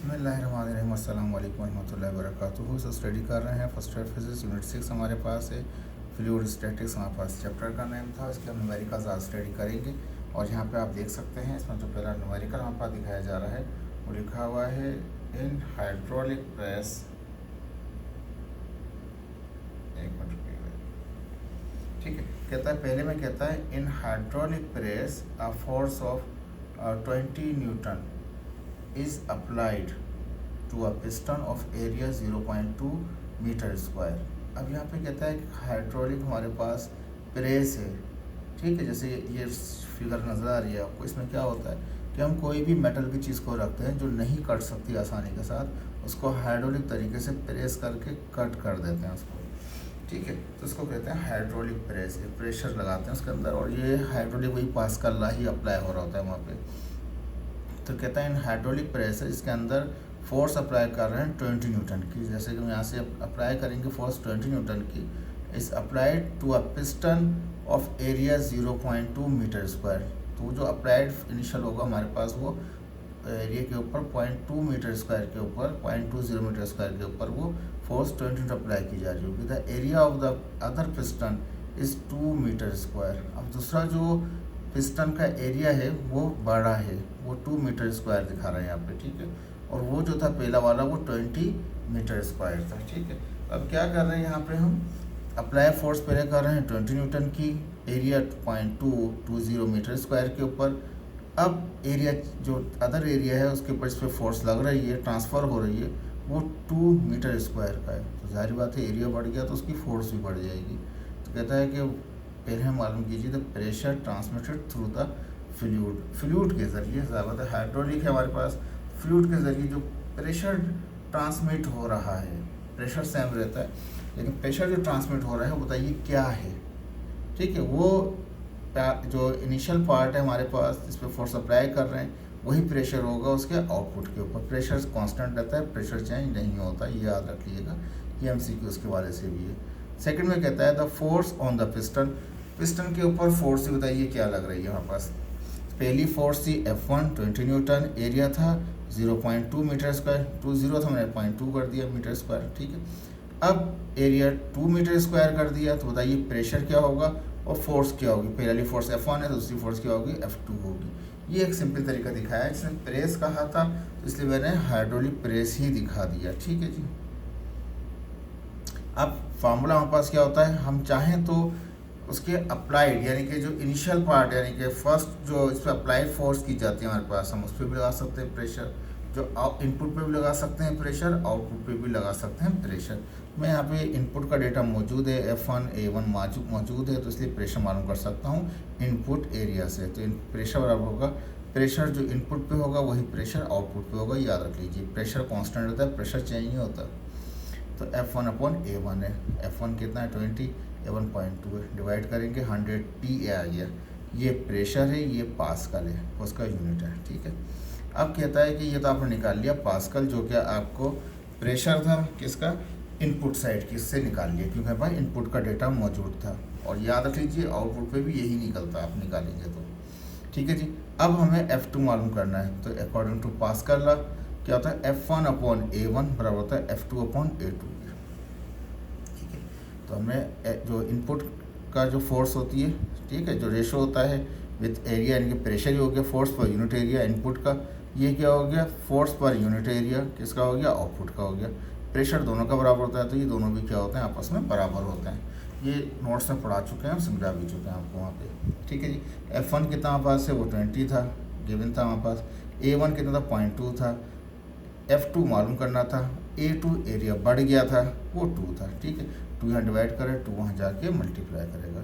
बिस्मिल्लाहिर्रहमानिर्रहीम अस्सलाम वालेकुम रहमतुल्लाहि व बरकातुहू। सो स्टडी कर रहे हैं फर्स्ट ईयर फिजिक्स यूनिट 6 हमारे पास है। फ्लूइड स्टैटिक्स हमारे पास चैप्टर का नेम था। इसके हम न्यूमेरिकल्स आज स्टडी करेंगे और यहाँ पे आप देख सकते हैं इसमें जो पहला न्यूमेरिकल हमारे पास दिखाया जा रहा है वो लिखा हुआ है इन हाइड्रोलिक प्रेस। एक मिनट रुकिएगा। ठीक है, कहता है पहले में कहता है in hydraulic press a force of 20 newton is applied to a piston of area 0.2 metre square. अब यहाँ पे कहता है कि हाइड्रोलिक हमारे पास प्रेस है, ठीक है। जैसे ये फिगर नज़र आ रही है आपको, इसमें क्या होता है कि हम कोई भी मेटल की चीज़ को रखते हैं जो नहीं कट सकती आसानी के साथ, उसको हाइड्रोलिक तरीके से प्रेस करके कट कर देते हैं उसको, ठीक है। तो इसको कहते हैं हाइड्रोलिक प्रेस। प्रेशर लगाते हैं उसके अंदर और ये हाइड्रोलिक वही पास्कल लॉ ही अप्लाई हो रहा होता है वहाँ पे। तो कहता है इन हाइड्रोलिक प्रेस है, इसके अंदर फोर्स अप्लाई कर रहे हैं 20 न्यूटन की। जैसे कि हम यहाँ से अप्लाई करेंगे फोर्स 20 न्यूटन की, इस applied to a piston of area 0.2 metre square. तो जो अप्लाइड इनिशियल होगा हमारे पास वो एरिया के ऊपर 0.2 मीटर स्क्वायर के ऊपर 0.20 मीटर स्क्वायर के ऊपर वो फोर्स 20 न्यूटन अप्लाई की जा रही होगी। The area of the other piston is 2 metre square. अब दूसरा जो पिस्टन का एरिया है वो बड़ा है, वो 2 मीटर स्क्वायर दिखा रहा है यहाँ पे, ठीक है। और वो जो था पहला वाला वो 20 मीटर स्क्वायर था, ठीक है। अब क्या कर रहे हैं यहाँ पे हम अप्लाई फोर्स पहले कर रहे हैं 20 न्यूटन की, एरिया 0.220 मीटर स्क्वायर के ऊपर। अब एरिया जो अदर एरिया है उसके ऊपर इस पर फोर्स लग रही है, ट्रांसफ़र हो रही है, वो 2 मीटर स्क्वायर का है। तो जाहिर बात है एरिया बढ़ गया तो उसकी फोर्स भी बढ़ जाएगी। तो कहता है कि पहले मालूम कीजिए the pressure transmitted through the fluid के ज़रिए, ज़्यादा हाइड्रोलिक है हमारे पास, फ्लूइड के ज़रिए जो प्रेशर ट्रांसमिट हो रहा है, प्रेशर सेम रहता है लेकिन प्रेशर जो ट्रांसमिट हो रहा है वो बताइए क्या है, ठीक है। वो जो इनिशियल पार्ट है हमारे पास जिस पर फोर्स अप्लाई कर रहे हैं वही प्रेशर होगा उसके आउटपुट के ऊपर। प्रेशर कांस्टेंट रहता है, प्रेशर चेंज नहीं होता, ये याद रखिएगा। ये MCQ उसके वाले से भी है। सेकंड में कहता है the force on the piston, piston के ऊपर फोर्स ही बताइए क्या लग रही है हमारे पास। पहली फोर्स थी F1 20 न्यूटन, एरिया था 0.2 मीटर स्क्वायर, 20 था मैंने 0.2 कर दिया मीटर स्क्वायर, ठीक है। अब एरिया 2 मीटर स्क्वायर कर दिया तो बताइए प्रेशर क्या होगा और फोर्स क्या होगी। पहली फोर्स F1 है, दूसरी फोर्स क्या होगी F2 होगी। ये एक सिंपल तरीका दिखाया है, इसने प्रेस कहा था तो इसलिए मैंने हाइड्रोलिक प्रेस ही दिखा दिया, ठीक है जी। अब फार्मूला हमारे पास क्या होता है, हम चाहें तो उसके अप्लाइड यानी कि जो इनिशियल पार्ट यानी कि फर्स्ट जो इस पर अप्लाइड फोर्स की जाती है हमारे पास, हम उस पर भी लगा सकते हैं प्रेशर, जो इनपुट पे भी लगा सकते हैं प्रेशर, आउटपुट पे भी लगा सकते हैं प्रेशर। मैं यहाँ पे इनपुट का डेटा मौजूद है, F1 A1 मौजूद है, तो इसलिए प्रेशर मालूम कर सकता हूँ इनपुट एरिया से। तो प्रेशर बराबर होगा प्रेशर जो इनपुट पे होगा वही प्रेशर आउटपुट पे होगा, याद रख लीजिए। प्रेशर कॉन्स्टेंट होता है, प्रेशर चेंज नहीं होता। तो F1/A1 है, F1 कितना है 20, A1 0.2 है, डिवाइड करेंगे 100 TA आ गया। ये प्रेशर है, ये पास्कल है, उसका यूनिट है, ठीक है। अब कहता है कि ये तो आपने निकाल लिया पास्कल, जो कि आपको प्रेशर था किसका, इनपुट साइड की, इससे निकाल लिया क्योंकि भाई इनपुट का डेटा मौजूद था। और याद रख लीजिए आउटपुट पे भी यही निकलता है, आप निकालेंगे तो, ठीक है जी। अब हमें F2 मालूम करना है, तो अकॉर्डिंग टू पास्कल लॉ क्या होता है F1/A1 बराबर होता है F2/A2, ठीक है। तो हमें जो इनपुट का जो फोर्स होती है, ठीक है, जो रेशो होता है विथ एरिया यानी कि प्रेशर ही हो गया, force per unit area input का, ये क्या हो गया फोर्स पर यूनिट एरिया किसका हो गया, आउटपुट का हो गया। प्रेशर दोनों का बराबर होता है तो ये दोनों भी क्या होते हैं, आपस में बराबर होते हैं। ये नोट्स में पढ़ा चुके हैं, समझा भी चुके हैं आपको वहाँ पे, ठीक है जी। F1 कितना हमारे पास है, वो 20 था, गिवन था हमारे पास। A1 कितना था, 0.2 था। F2 मालूम करना था, A2 एरिया बढ़ गया था, वो 2 था, ठीक है। 2 यहाँ डिवाइड करें, 2 वहाँ जाके मल्टीप्लाई करेगा,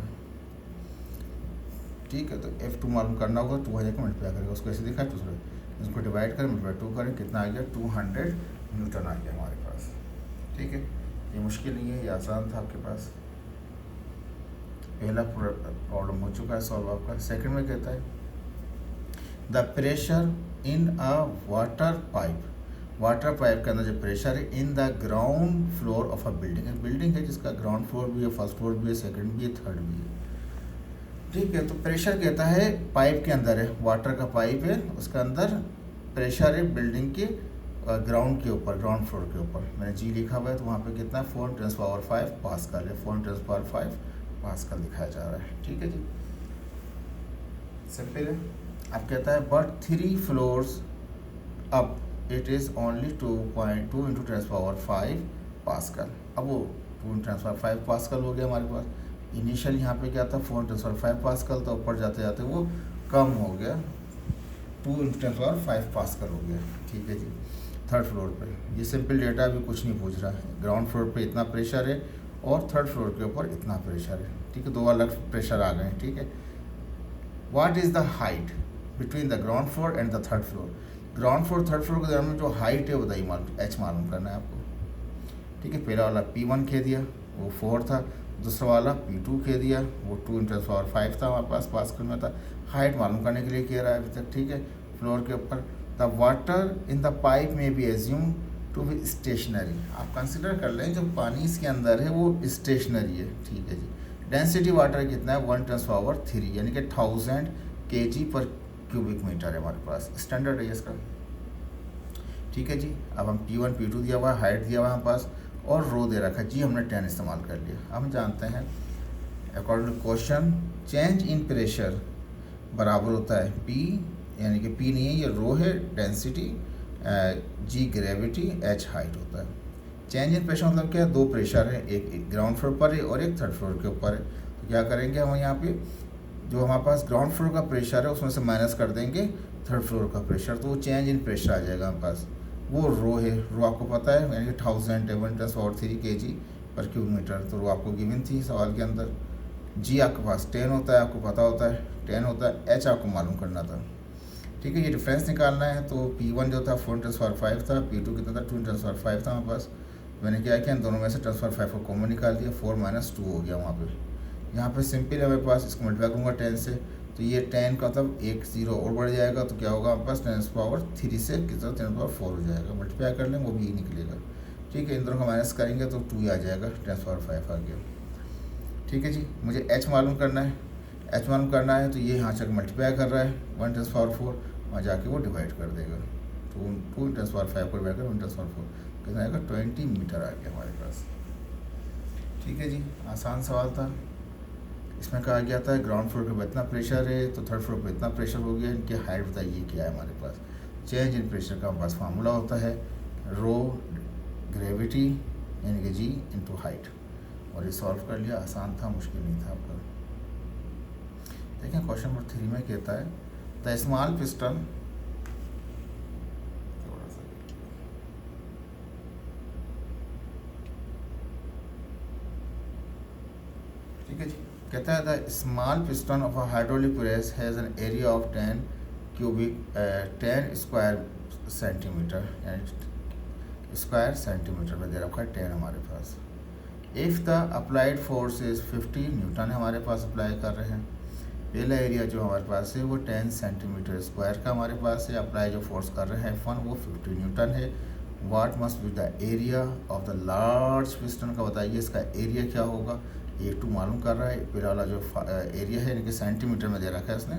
ठीक है। तो F2 मालूम करना होगा, 2 वहाँ जाकर मल्टीप्लाई करेगा, उसको ऐसे दिखा दूसरे, इसको डिवाइड करें मल्टीप्लाई 2 करें, कितना आ गया 200 न्यूटन आ गया हमारे पास, ठीक है। ये मुश्किल नहीं है, ये आसान था आपके पास। पहला प्रॉब्लम हो चुका है सॉल्व आपका। सेकंड में कहता है the pressure in a water pipe, water pipe के अंदर जो प्रेशर है in the ground floor of a building, एक बिल्डिंग है जिसका ग्राउंड फ्लोर भी है, फर्स्ट फ्लोर भी है, सेकंड भी है, थर्ड भी है, ठीक है। तो प्रेशर कहता है पाइप के अंदर है, वाटर का पाइप है, उसके अंदर प्रेशर है बिल्डिंग के ग्राउंड के ऊपर, ग्राउंड फ्लोर के ऊपर मैंने जी लिखा हुआ है, तो वहाँ पे कितना है 4×5 पास्कल है, 4×5 पास्कल दिखाया जा रहा है। ठीक है जी, सिंपल है। अब कहता है but 3 floors up it is only 2.2 × 10⁵ pascal. अब वो 2 × 10⁵ पास्कल हो गया हमारे पास। इनिशियल यहाँ पे क्या था 4 × 10⁵ पास्कल, तो ऊपर जाते जाते वो कम हो गया, 2 × 10⁵ पास्कल हो गया। ठीक है जी, थर्ड फ्लोर पे ये सिंपल डेटा भी कुछ नहीं पूछ रहा है। ग्राउंड फ्लोर पे इतना प्रेशर है और थर्ड फ्लोर के ऊपर इतना प्रेशर है। ठीक है, दो अलग प्रेशर आ गए हैं। ठीक है, what is the height between the ground floor and the third floor. Ground floor third floor के दरमियान जो हाइट है बताइए, मालूम एच मालूम करना है आपको। ठीक है, पहला वाला P1 कह दिया, वो 4 था। दूसरा वाला P2 कह दिया, वो 2 × 10⁵ था हमारे पास, पास्कल में था। हाइट मालूम करने के लिए कह रहा है अभी तक। ठीक है, फ्लोर के ऊपर the water in the pipe में be assume to be stationary. आप कंसिडर कर लें जो पानी इसके अंदर है वो स्टेशनरी है। ठीक है जी, डेंसिटी वाटर कितना है 1×3 यानी कि 1000 kg/m³ है हमारे पास, स्टैंडर्ड है इसका। ठीक है जी, अब हम P1 P2 दिया हुआ है, हाइट दिया हुआ है हमारे पास, और रो दे रखा है जी, हमने 10 इस्तेमाल कर लिया। हम जानते हैं according to question change in pressure बराबर होता है P, यानी कि P नहीं है ये रो है, density, G gravity, H height होता है। चेंज इन प्रेशर मतलब क्या है, दो प्रेशर है, एक ग्राउंड फ्लोर पर है और एक थर्ड फ्लोर के ऊपर है। तो क्या करेंगे हम यहाँ पे जो हमारे पास ग्राउंड फ्लोर का प्रेशर है उसमें से माइनस कर देंगे थर्ड फ्लोर का प्रेशर, तो वो चेंज इन प्रेशर आ जाएगा हमारे पास। वो रो है, रो आपको पता है यानी कि 1000 × 10⁻³ kg/m², तो रो आपको गिवन थी सवाल के अंदर। जी आपके पास 10 होता है, आपको पता होता है 10 होता है। एच आपको मालूम करना था। ठीक है, ये डिफरेंस निकालना है। तो P1 जो था 4 × 10⁵ था, P2 कितना था 2 × 10⁵ था हमारे पास। मैंने क्या किया, इन दोनों में से 10⁵ को कॉमन निकाल दिया, 4 - 2 हो गया वहाँ पे। यहाँ पे सिंपल है मेरे पास, इसको मल्टीप्लाई करूँगा 10 से, तो ये 10 का मतलब एक 0 और बढ़ जाएगा, तो क्या होगा हमारे पास 10⁻³ से कितना 10⁻⁴ हो जाएगा। मल्टीप्लाई कर लें वो भी निकलेगा। ठीक है, इन दोनों का माइनस करेंगे तो 2 आ जाएगा, 10⁵ आ गया। ठीक है जी, मुझे H मालूम करना है। H मालूम करना है तो ये यहाँ से मल्टीप्लाई कर रहा है 1 × 10⁴, वहाँ जाके वो डिवाइड कर देगा। तो 2 × 10⁵ को डिवाइड कर 1 × 10⁴ कितना आएगा 20 मीटर आ गया हमारे पास। ठीक है जी, आसान सवाल था। इसमें कहा गया था ग्राउंड फ्लोर पे इतना प्रेशर है तो थर्ड फ्लोर पे इतना प्रेशर हो गया, इनकी हाइट बताइए क्या है हमारे पास। चेंज इन प्रेशर का हमारे पास फार्मूला होता है रो ग्रेविटी यानी कि G × हाइट, और ये सॉल्व कर लिया, आसान था, मुश्किल नहीं था आपका। देखें क्वेश्चन नंबर 3 में कहता है द स्मॉल पिस्टन, ठीक है जी, कहता है the small piston of a hydraulic press has an area of 10 square centimetre, यानी स्क्वायर सेंटीमीटर में दे रखा है 10 हमारे पास। If the applied force is 50 newton हमारे पास अप्लाई कर रहे हैं। पहला एरिया जो हमारे पास है वो 10 सेंटीमीटर स्क्वायर का हमारे पास है। अप्लाई जो फोर्स कर रहे हैं F1 वो 50 न्यूटन है। What must be the area of the large piston का बताइए, इसका एरिया क्या होगा। A2 मालूम कर रहा है, पहला वाला जो एरिया है यानी कि सेंटीमीटर में दे रखा है इसने,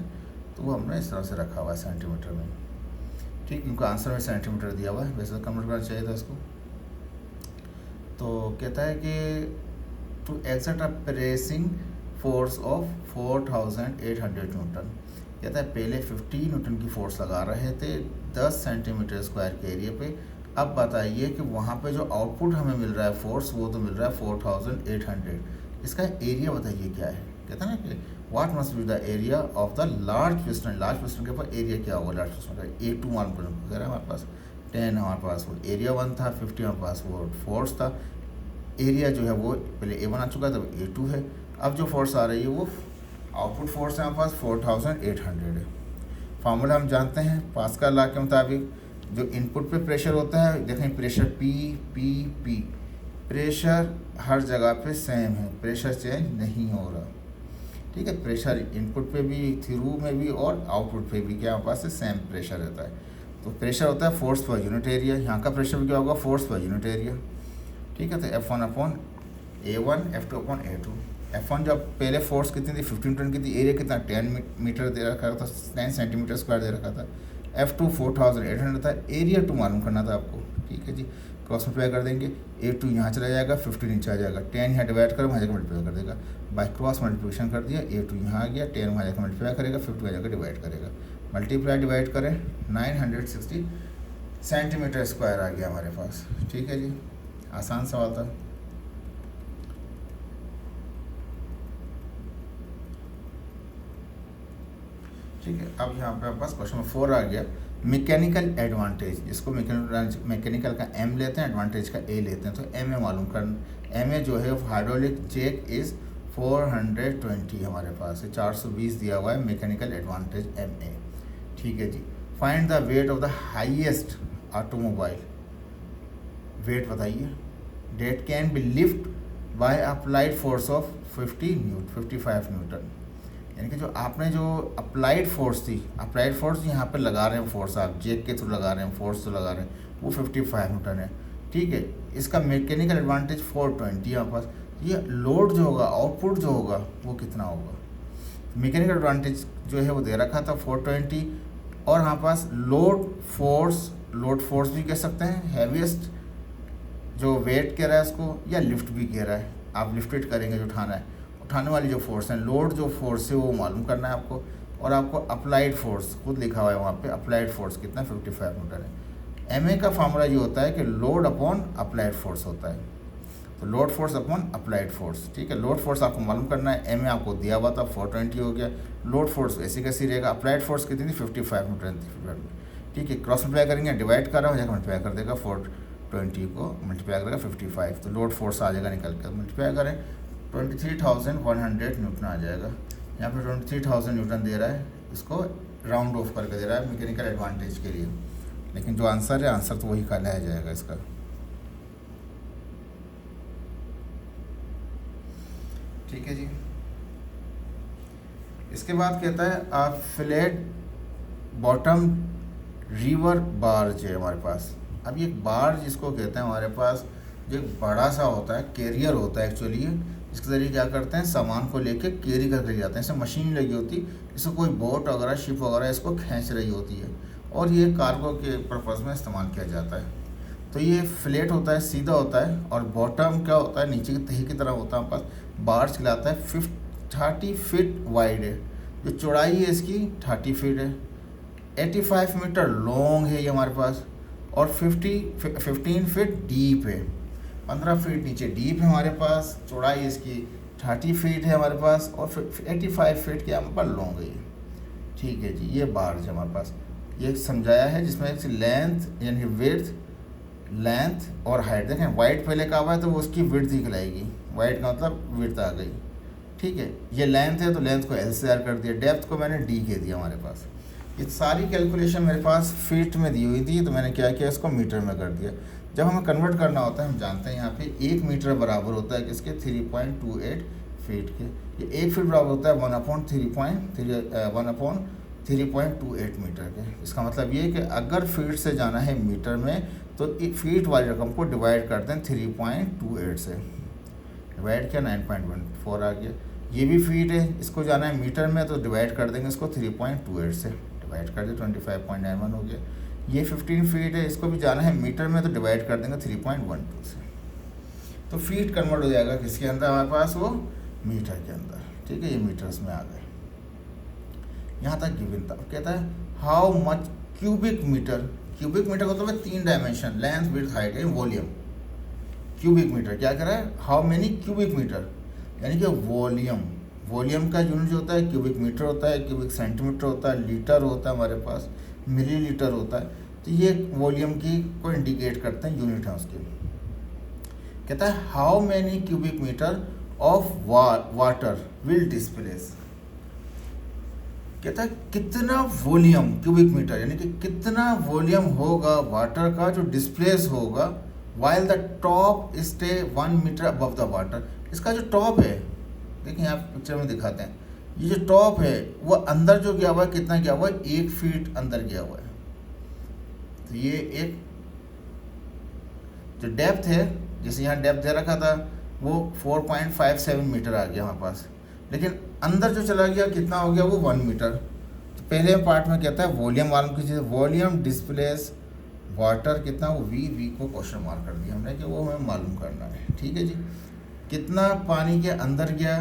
तो वो हमने इस तरह से रखा हुआ है सेंटीमीटर में। ठीक, इनका आंसर में सेंटीमीटर दिया हुआ है, वैसे तो कन्वर्ट करना चाहिए था इसको। तो कहता है कि to exert a pressing force of 4800 newton. कहता है पहले 50 न्यूटन की फोर्स लगा रहे थे 10 सेंटीमीटर स्क्वायर के एरिया पे। अब बताइए कि वहाँ पे जो आउटपुट हमें मिल रहा है फोर्स वो तो मिल रहा है 4800। इसका एरिया बताइए क्या है। कहता है ना कि what must be the area of the large piston. Large piston के ऊपर एरिया क्या होगा लार्ज पिस्टन का। A2 मालूम करना हमारे पास 10 हमारे पास वो एरिया 1 था, 50 हमारे पास वो फोर्स था। एरिया जो है वो पहले A1 आ चुका था, तब A2 है। अब जो फोर्स आ रही है वो आउटपुट फोर्स है हमारे पास 4800 है। फार्मूला हम जानते हैं पास्कल लॉ के मुताबिक, जो इनपुट पे प्रेशर होता है, देखें प्रेशर P, प्रेशर हर जगह पे सेम है, प्रेशर चेंज नहीं हो रहा। ठीक है, प्रेशर इनपुट पे भी, थ्रू में भी और आउटपुट पे भी क्या हमारे पास सेम प्रेशर रहता है। तो प्रेशर होता है फोर्स पर यूनिट एरिया, यहाँ का प्रेशर भी क्या होगा फोर्स पर यूनिट एरिया। ठीक है, तो F1/A1, F2/A2। F1 जब पहले फोर्स कितनी थी 50 न्यूटन की थी, एरिया कितना 10 मीटर दे रखा था, 10 सेंटीमीटर स्क्वायर दे रखा था। F2 4800 था, एरिया 2 मालूम करना था आपको, ठीक है जी। क्रॉस मल्टीप्लाई कर देंगे, A2 यहाँ चला जाएगा, 50 नीचे आ जाएगा, 10 यहाँ डिवाइड करो, वहाँ जाकर मल्टीप्लाई कर देगा, बाय क्रॉस मल्टीप्लिकेशन कर दिया, A2 यहाँ आ गया, 10 वहाँ जाकर मल्टीप्लाई करेगा, 50 वहाँ जाकर डिवाइड करेगा, मल्टीप्लाई डिवाइड करें, 960 सेंटीमीटर स्क्वायर आ गया हमारे पास, ठीक है जी। आसान सवाल था। ठीक है, अब यहाँ पे पास क्वेश्चन नंबर 4 आ गया, मैकेनिकल एडवांटेज, जिसको मैकेनिकल का M लेते हैं, एडवांटेज का A लेते हैं। तो MA मालूम कर, MA जो है हाइड्रोलिक जैक इज़ 420 हमारे पास है, 420 दिया हुआ है मैकेनिकल एडवांटेज MA, ठीक है जी। Find the weight of the highest automobile, weight बताइए, that can be lift by applied force of 55 newton, यानी कि जो आपने जो अप्लाइड फोर्स थी, अप्लाइड फोर्स यहाँ पे लगा रहे हैं, फोर्स आप जेक के थ्रू लगा रहे हैं, फोर्स तो लगा रहे हैं, वो 55 न्यूटन है, ठीक है। इसका मैकेनिकल एडवांटेज 420 यहाँ पास, ये लोड जो होगा, आउटपुट जो होगा वो कितना होगा, मैकेनिकल एडवांटेज जो है वो दे रखा था 420, और यहाँ पास लोड फोर्स भी कह सकते हैं, हैवीएस्ट जो वेट कह रहा है उसको, या लिफ्ट भी कह रहा है, आप लिफ्ट वेट करेंगे जो उठाना है, उठाने वाली जो फोर्स है, लोड जो फोर्स है वो मालूम करना है आपको, और आपको अप्लाइड फोर्स खुद लिखा हुआ है वहाँ पे, अप्लाइड फोर्स कितना 55 न्यूटन है। MA का फार्मूला ये होता है कि लोड अपॉन अप्लाइड फोर्स होता है, तो load force upon applied force, ठीक है। लोड फोर्स आपको मालूम करना है, MA आपको दिया हुआ था 420 हो गया, लोड फोर्स ऐसी कैसी रहेगा, अप्लाइड फोर्स कितनी थी 55 न्यूटन थी, ठीक है। क्रॉस मल्टीप्लाई करेंगे, डिवाइड कर रहा हूँ, जाकर मल्टीप्लाई कर देगा, 420 को मल्टीप्लाई करेगा 55, तो लोड फोर्स आ जाएगा निकल कर, मल्टीप्लाई करें 23,100 न्यूटन आ जाएगा। यहाँ पे 23,000 न्यूटन दे रहा है, इसको राउंड ऑफ करके दे रहा है मैकेनिकल एडवांटेज के लिए, लेकिन जो आंसर है, आंसर तो वही कहलाया जाएगा इसका, ठीक है जी। इसके बाद कहता है a flat bottom river barge है हमारे पास। अब ये बार्ज जिसको कहते हैं हमारे पास, जो एक बड़ा सा होता है, कैरियर होता है एक्चुअली, इसके ज़रिए क्या करते हैं, सामान को लेके कैरी करके जाते हैं, इसमें मशीन लगी होती है, इसको कोई बोट वगैरह, शिप वगैरह इसको खींच रही होती है, और ये कार्गो के पर्पज़ में इस्तेमाल किया जाता है। तो ये फ्लैट होता है, सीधा होता है, और बॉटम क्या होता है, नीचे की तह की तरह होता है हमारे पास, बार्ज कहलाता है। 30 फीट वाइड है, जो चौड़ाई है इसकी 30 फीट है, 85 मीटर लॉन्ग है ये हमारे पास, और 15 फीट डीप है, 15 फीट नीचे डीप है हमारे पास, चौड़ाई इसकी 30 फीट है हमारे पास, और 85 फीट के यहाँ पर लॉन्ग है, ठीक है जी। ये बार्ज है हमारे पास, ये समझाया है, जिसमें लेंथ यानी विड्थ, लेंथ और हाइट, देखें वाइट पहले का हुआ है तो वो उसकी विड्थ ही कहलाएगी, वाइट का मतलब विड्थ आ गई, ठीक है। ये लेंथ है तो लेंथ को L से R कर दिया, डेप्थ को मैंने D कह दिया हमारे पास। ये सारी कैलकुलेशन मेरे पास फीट में दी हुई थी, तो मैंने क्या किया, इसको मीटर में कर दिया। जब हमें कन्वर्ट करना होता है, हम जानते हैं यहाँ पे 1 मीटर बराबर होता है किसके, 3.28 फीट के। ये 1 फीट बराबर होता है 1/3.28 मीटर के। इसका मतलब ये है कि अगर फीट से जाना है मीटर में, तो फीट वाली रकम को डिवाइड करते हैं 3.28 से, डिवाइड किया 9.14 आ गया। ये भी फीट है, इसको जाना है मीटर में, तो डिवाइड कर देंगे इसको 3.28 से, डिवाइड कर दे 25.91 हो गया। ये 15 फीट है, इसको भी जाना है मीटर में, तो डिवाइड कर देंगे 3.12 से, तो फीट कन्वर्ट हो जाएगा किसके अंदर हमारे पास, वो मीटर के अंदर, ठीक है। ये मीटर्स में आ गए, यहाँ तक गिवन था। कहता है how much cubic metre, cubic metre का तो 3 डायमेंशन, लेंथ विड्थ हाइट है, वॉल्यूम। क्यूबिक मीटर क्या कह रहा है, हाउ मेनी क्यूबिक मीटर, यानी कि वॉल्यूम का यूनिट जो होता है क्यूबिक मीटर होता है, क्यूबिक सेंटीमीटर होता है, लीटर होता है हमारे पास, मिलीलीटर होता है। तो ये वॉल्यूम की को इंडिकेट करते हैं, यूनिट है उसकी। कहता है how many cubic metre of water will displace, कहता है कितना वॉल्यूम, क्यूबिक मीटर यानी कि कितना वॉल्यूम होगा वाटर का जो डिस्प्लेस होगा, while the top stay 1 metre above the water. इसका जो टॉप है, देखिए यहाँ पिक्चर में दिखाते हैं, ये जो टॉप है वो अंदर जो गया हुआ है, कितना गया हुआ है, 1 फीट अंदर गया हुआ है। तो ये एक जो डेप्थ है, जैसे यहाँ डेप्थ दे रखा था, वो 4.57 मीटर आ गया हमारे पास, लेकिन अंदर जो चला गया कितना हो गया, वो 1 मीटर। तो पहले पार्ट में कहता है वॉल्यूम मालूम कीजिए, वॉल्यूम डिस्प्लेस वाटर कितना, वो वी को क्वेश्चन मार्क कर दिया हमने कि वो हमें मालूम करना है। ठीक है जी, कितना पानी के अंदर गया,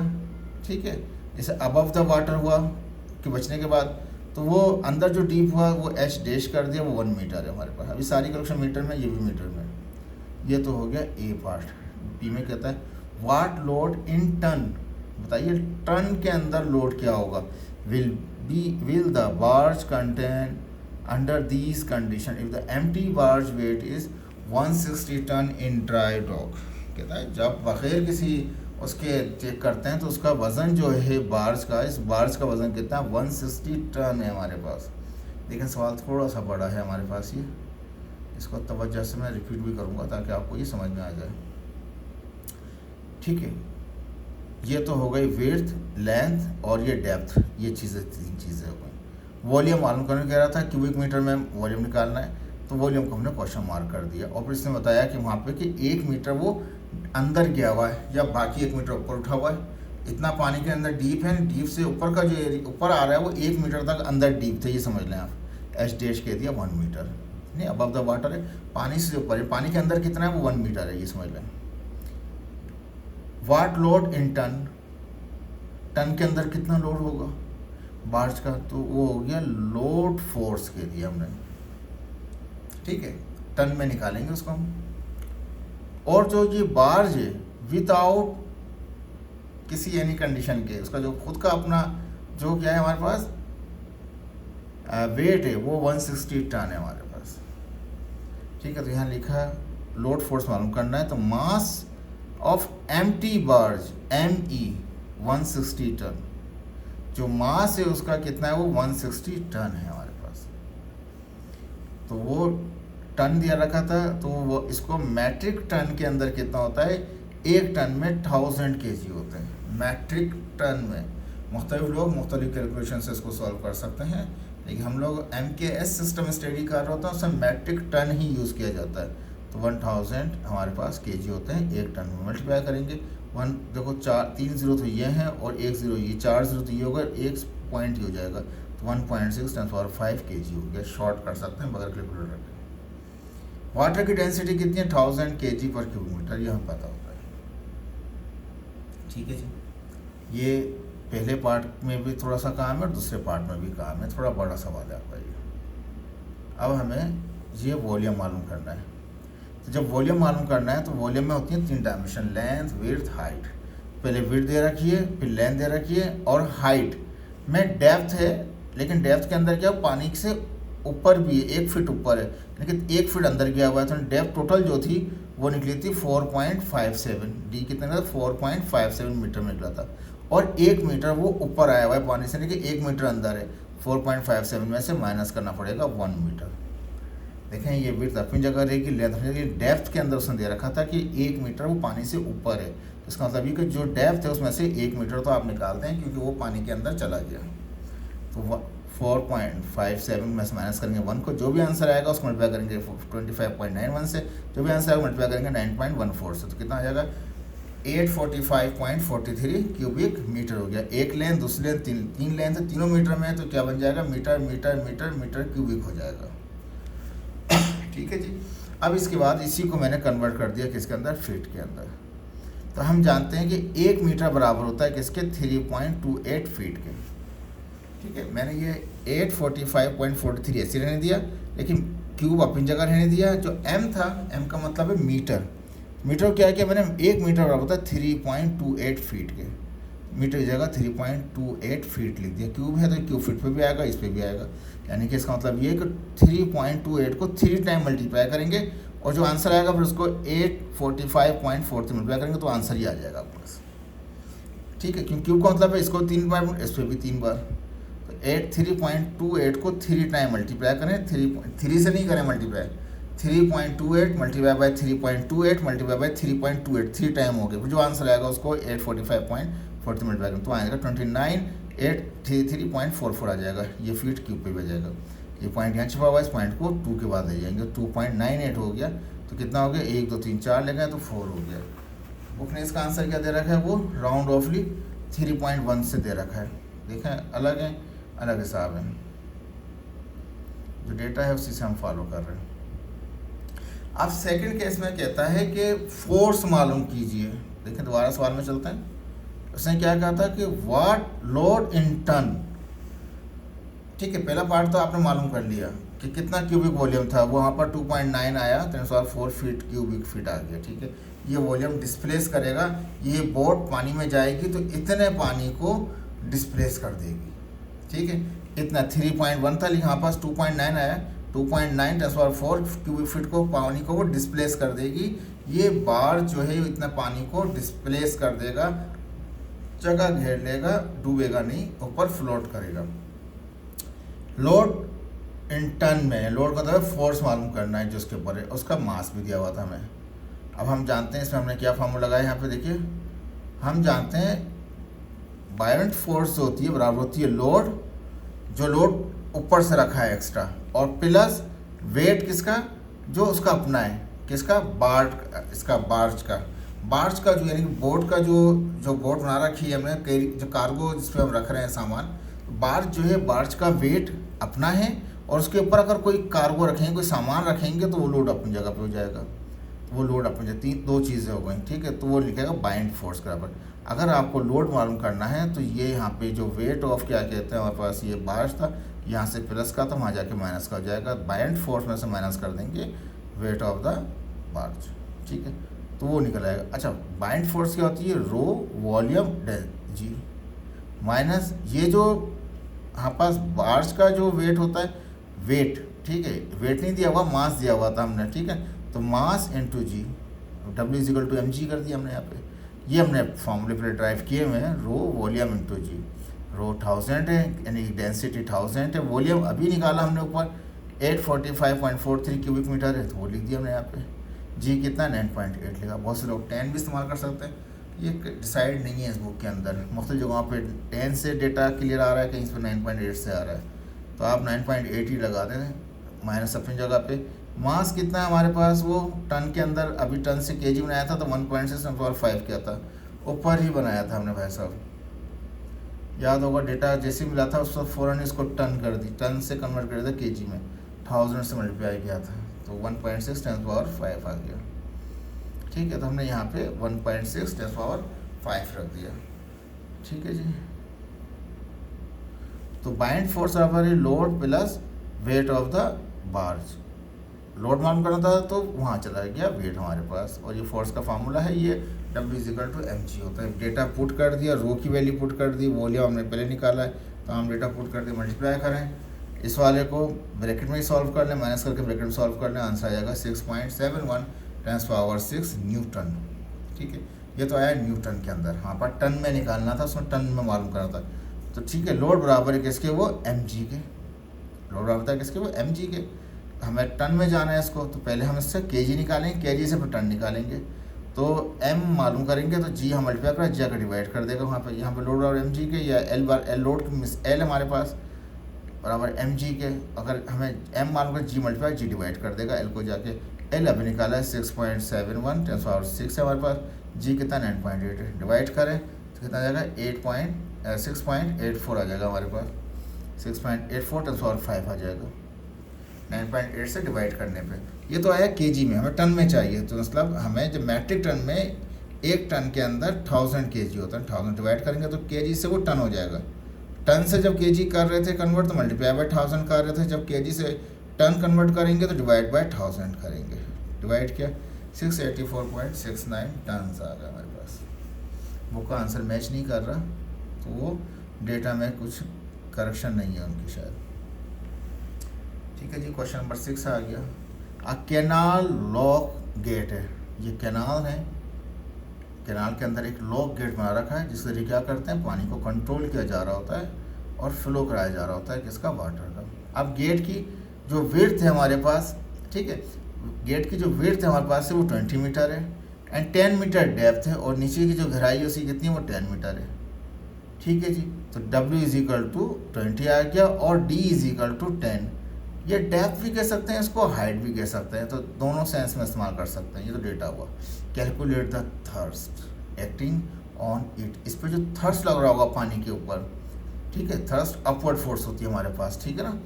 ठीक है, जैसे अबव द वाटर हुआ कि बचने के बाद, तो वो अंदर जो डीप हुआ वो एच डैश कर दिया, वो 1 मीटर है हमारे पास। अभी सारी कैलकुलेशन मीटर में, ये भी मीटर में। ये तो हो गया ए पार्ट। बी में कहता है वाट लोड इन टन, बताइए टन के अंदर लोड क्या होगा। Will the barge contain under these condition if the empty barge weight is 160 ton in dry dock. कहता है जब बगैर किसी उसके चेक करते हैं तो उसका वज़न जो है बार्ज का, इस बार्ज का वज़न कितना है, 160 टन है हमारे पास। लेकिन सवाल थोड़ा सा बड़ा है हमारे पास, ये इसको तवज्जो से मैं रिपीट भी करूँगा ताकि आपको ये समझ में आ जाए। ठीक है, ये तो हो गई विड्थ, लेंथ और ये डेप्थ, ये चीज़ें 3 चीज़ें हो गई। वॉल्यूम मालूम करने कह रहा था, क्यूबिक मीटर में वॉल्यूम निकालना है, तो वॉल्यूम को हमने क्वेश्चन मार्क कर दिया। और फिर इसने बताया कि वहाँ पे कि 1 मीटर वो अंदर गया हुआ है या बाकी 1 मीटर ऊपर उठा हुआ है। इतना पानी के अंदर डीप है, डीप से ऊपर का जो एरिया ऊपर आ रहा है वो 1 मीटर तक अंदर डीप थे, ये समझ लें आप। एच डैश कह दिया 1 मीटर, नहीं अबव द वाटर है, पानी से ऊपर है, पानी के अंदर कितना है वो 1 मीटर है, ये समझ लें। वाट लोड इन टन, टन के अंदर कितना लोड होगा बार्ज का, तो वो हो गया लोड फोर्स के लिए हमने। ठीक है, टन में निकालेंगे उसको हम। और जो ये बार्ज है विदाउट किसी एनी कंडीशन के, उसका जो खुद का अपना जो क्या है हमारे पास वेट है वो 160 टन है हमारे पास। ठीक है, तो यहाँ लिखा लोड फोर्स मालूम करना है, तो mass of empty barge ME 160 ton, जो मास है उसका कितना है वो 160 टन है हमारे पास। तो वो टन दिया रखा था, तो वो इसको मैट्रिक टन के अंदर कितना होता है, 1 टन में 1000 kg होते हैं। मैट्रिक टन में मुख्तलिफ लोग मुख्तलिफ कैलकुलेशन से इसको सॉल्व कर सकते हैं, लेकिन हम लोग MKS सिस्टम स्टडी कर रहे होते हैं, उसमें मैट्रिक टन ही यूज़ किया जाता है। तो 1000 हमारे पास kg होते हैं, 1 टन में मल्टीप्लाई करेंगे। 1 देखो 3 जीरो तो ये हैं और 1 जीरो ये, 4 जीरो तो ये होगा, 1 पॉइंट ही हो जाएगा, तो 1.6 × 10⁵ kg हो गया। शॉर्ट कर सकते हैं बगैर कैलकुलेटर के। वाटर की डेंसिटी कितनी है, 1000 kg पर क्यूबिक मीटर, ये हमें पता होता है। ठीक है जी, ये पहले पार्ट में भी थोड़ा सा काम है और दूसरे पार्ट में भी काम है, थोड़ा बड़ा सवाल है आपका ये। अब हमें ये वॉल्यूम मालूम करना है। तो जब वॉल्यूम मालूम करना है तो वॉल्यूम में होती है 3 डायमेंशन, लेंथ, विड्थ, हाइट। पहले विड्थ दे रखी है, फिर लेंथ दे रखी है, और हाइट में डेप्थ है, लेकिन डेप्थ के अंदर क्या पानी से ऊपर भी है, 1 फीट ऊपर है, लेकिन 1 फीट अंदर गया हुआ है। तो डेप्थ टोटल जो थी वो निकली थी 4.57, डी कितना था 4.57 मीटर में निकला था, और 1 मीटर वो ऊपर आया हुआ है पानी से, लेकिन 1 मीटर अंदर है। 4.57 में से माइनस करना पड़ेगा 1 मीटर। देखें ये विड्थ अपनी जगह रहेगी, लेंथ अपनी जगह। डेप्थ के अंदर उसने दे रखा था कि 1 मीटर वो पानी से ऊपर है, तो इसका मतलब ये कि जो डेप्थ है उसमें से 1 मीटर तो आप निकालते हैं क्योंकि वो पानी के अंदर चला गया। तो 4.57 में से माइनस करेंगे 1 को, जो भी आंसर आएगा उसको मल्टीप्लाई करेंगे 25.91 से, जो भी आंसर आएगा मल्टीप्लाई करेंगे 9.14 से, तो कितना आ जाएगा 845.43 क्यूबिक मीटर हो गया। एक लेंथ, दूसरी लेंथ, तीन लेंथ है, तीनों मीटर में है, तो क्या बन जाएगा metre metre metre metre cubic हो जाएगा। ठीक है जी। अब इसके बाद इसी को मैंने कन्वर्ट कर दिया किसके अंदर, फीट के अंदर। तो हम जानते हैं कि 1 मीटर बराबर होता है किसके, 3.28 फीट के। ठीक है, मैंने ये 845.43 ऐसे रहने दिया, लेकिन क्यूब अपनी जगह रहने दिया। जो m था, m का मतलब है मीटर। मीटर क्या है कि मैंने 1 मीटर बराबर होता है 3.28 फीट के, मीटर की जगह 3.28 फीट लिख दिया। क्यूब है तो क्यूब फीट पे भी आएगा, इस पे भी आएगा, यानी कि इसका मतलब ये है कि 3.28 को 3 टाइम मल्टीप्लाई करेंगे, और जो आंसर आएगा फिर उसको 845.43 मल्टीप्लाई करेंगे तो आंसर ही आ जाएगा आपके पास। ठीक है, क्योंकि क्यूब का मतलब है इसको 3 बार, इस पर भी 3 बार। तो 3.28 को 3 टाइम मल्टीप्लाई करें, 3 से नहीं करें multiply, 3.28 multiply by 3.28 multiply by 3.28, 3 time हो गया। जो आंसर आएगा उसको 845.43 मल्टीप्लाई करें तो आएगा 29833.44 आ जाएगा। ये फीट क्यूब पे भी आ जाएगा। ये पॉइंट यहाँ छुपा हुआ है, इस पॉइंट को 2 के बाद ले जाएंगे, 2.98 हो गया। तो कितना हो गया, 1 2 3 4 ले गए तो 4 हो गया। बुक ने इसका आंसर क्या दे रखा है, वो राउंड ऑफली 3.1 से दे रखा है। देखें अलग है, अलग हिसाब है। जो डेटा है उसी से हम फॉलो कर रहे हैं। अब सेकंड केस में कहता है कि फोर्स मालूम कीजिए। देखिए दोबारा सवाल में चलते हैं। उसने क्या कहा था कि व्हाट लोड इन टन। ठीक है, पहला पार्ट तो आपने मालूम कर लिया कि कितना क्यूबिक वॉल्यूम था, वो वहाँ पर 2.9 आया, 10⁴ फीट क्यूबिक फीट आ गया। ठीक है, ये वॉल्यूम डिस्प्लेस करेगा, ये बोट पानी में जाएगी तो इतने पानी को डिस्प्लेस कर देगी। ठीक है, इतना 3.1 था लेकिन यहाँ पास 2.9 आया, 2.9 10⁴ क्यूबिक फीट को पानी को वो डिस्प्लेस कर देगी। ये बार जो है इतना पानी को डिस्प्लेस कर देगा, जगह घेर लेगा, डूबेगा नहीं, ऊपर फ्लोट करेगा। लोड इन टन में, लोड का मतलब फोर्स मालूम करना है जो उसके ऊपर है, उसका मास भी दिया हुआ था हमें। अब हम जानते हैं इसमें हमने क्या फार्मूला लगाया, यहाँ पे देखिए हम जानते हैं बायरेंट फोर्स जो होती है बराबर होती है लोड, जो लोड ऊपर से रखा है एक्स्ट्रा, और प्लस वेट किसका, जो उसका अपना है, किसका, बार्ज का जो यानी कि बोट का जो बोट बना रखी है हमने, जो कार्गो जिस पे हम रख रहे हैं सामान, बार्ज जो है, बार्ज का वेट अपना है, और उसके ऊपर अगर कोई कार्गो रखेंगे, कोई सामान रखेंगे तो वो लोड अपनी जगह पे हो जाएगा, वो लोड अपनी जगह, दो चीज़ें हो गई। ठीक है, तो वो लिखेगा बाइंड फोर्स के बराबर। अगर आपको लोड मालूम करना है तो ये यहाँ पे जो वेट ऑफ क्या कहते हैं हमारे पास, ये बार्ज था, यहाँ से प्लस का तो वहाँ जाके माइनस का हो जाएगा, बाइंड फोर्स में से माइनस कर देंगे वेट ऑफ द बार्ज। ठीक है, तो वो निकल आएगा। अच्छा, बाइंड फोर्स क्या होती है, रो वॉल्यूम जी माइनस ये जो हमारे पास बार्ज का जो वेट होता है, वेट, ठीक है, वेट नहीं दिया हुआ, मास दिया हुआ था हमने। ठीक है, तो मास इंटू जी, W = mg कर दिया हमने यहाँ पे। ये हमने फॉर्मूले पर ड्राइव किए हुए हैं, रो वॉल्यूम इंटू जी। रो 1000 है यानी डेंसिटी 1000 है, वॉल्यूम अभी निकाला हमने ऊपर 845.43 क्यूबिक मीटर है, तो वो लिख दिया हमने यहाँ पे। जी कितना, 9.8 लिखा। बहुत से लोग 10 भी इस्तेमाल कर सकते हैं, ये डिसाइड नहीं है इस बुक के अंदर। मुख्तलिफ जगहों पे 10 से डेटा क्लियर आ रहा है, कहीं इस पर 9.8 से आ रहा है, तो आप 9.8 ही लगा दें, माइनस अपनी जगह पे। मास कितना है हमारे पास, वो टन के अंदर, अभी टन से केजी बनाया था तो 1.6 किया था, ऊपर ही बनाया था हमने भाई साहब, याद होगा। डेटा जैसे मिला था उसको फ़ौरन इसको टन कर दी, टन से कन्वर्ट कर दिया केजी में, 1000 से मल्टीप्लाई किया था, तो 1.6 10⁵ आ गया। ठीक है, तो हमने यहाँ पे 1.6 10⁵ रख दिया। ठीक है जी, तो बाइंड फोर्स बराबर है load plus wait of the barge. Load मालूम करना था तो वहाँ चला गया वेट हमारे पास, और ये फोर्स का फार्मूला है, ये W = mg होता है। डेटा पुट कर दिया, रो की वैल्यू पुट कर दी, वॉल्यूम हमने पहले निकाला है, तो हम डेटा पुट करके मल्टीप्लाई करें, इस वाले को ब्रैकेट में ही सॉल्व कर लें, माइनस करके ब्रैकेट में सॉल्व कर लें, आंसर आ जाएगा 6.71 10⁻⁶ न्यूटन। ठीक है, ये तो आया न्यूटन के अंदर, हाँ पर टन में निकालना था, उसमें टन में मालूम करना था। तो ठीक है, लोड बराबर है किसके, वो mg के, लोड बराबर है किसके, वो mg के। हमें टन में जाना है इसको, तो पहले हम इससे kg निकालेंगे, kg से फिर टन निकालेंगे, तो m मालूम करेंगे तो g हम मल्टीप्लाई कर जी का डिवाइड कर देगा वहाँ पे। यहाँ पे लोड बराबर mg के, या L लोड मिस L हमारे पास बराबर mg के, अगर हमें m मालूम कर g मल्टीप्लाई जी डिवाइड कर देगा L को जाके। L अभी निकाला है 6.71 10⁻⁶ है हमारे पास, g कितना 9.8 है, डिवाइड करें तो कितना आ जाएगा 6.84 आ जाएगा हमारे पास, 6.84 10⁵ आ जाएगा 9.8 से डिवाइड करने पे। ये तो आया केजी में, हमें टन में चाहिए, तो मतलब हमें जब मैट्रिक टन में एक टन के अंदर 1000 केजी होता है, 1000 डिवाइड करेंगे तो केजी से वो टन हो जाएगा। टन से जब केजी कर रहे थे कन्वर्ट तो मल्टीप्लाई बाय 1000 कर रहे थे, जब केजी से टन कन्वर्ट करेंगे तो डिवाइड बाय 1000 करेंगे। डिवाइड किया 684.69 टन आ गया हमारे पास। बुक का आंसर मैच नहीं कर रहा, तो वो डेटा में कुछ करेक्शन नहीं है उनकी शायद। ठीक है जी, क्वेश्चन नंबर 6 आ गया। अ कैनाल लॉक गेट है, ये कैनाल है, कैनाल के अंदर एक लॉक गेट बना रखा है जिससे ये क्या करते हैं, पानी को कंट्रोल किया जा रहा होता है और फ्लो कराया जा रहा होता है किसका, वाटर का। अब गेट की जो विड्थ है हमारे पास, ठीक है, गेट की जो विड्थ है हमारे पास है वो 20 मीटर है एंड 10 मीटर डेप्थ है, और नीचे की जो गहराई है उसकी कितनी है, वो 10 मीटर है। ठीक है जी, तो W = 20 आ गया और D = 10। ये डेप्थ भी कह सकते हैं, इसको हाइट भी कह सकते हैं, तो दोनों सेंस में इस्तेमाल कर सकते हैं। ये तो डेटा हुआ। Calculate the thrust acting on it, इस पर जो थर्स्ट लग रहा होगा पानी के ऊपर, ठीक है, थर्स्ट अपवर्ड फोर्स होती है हमारे पास, ठीक है ना,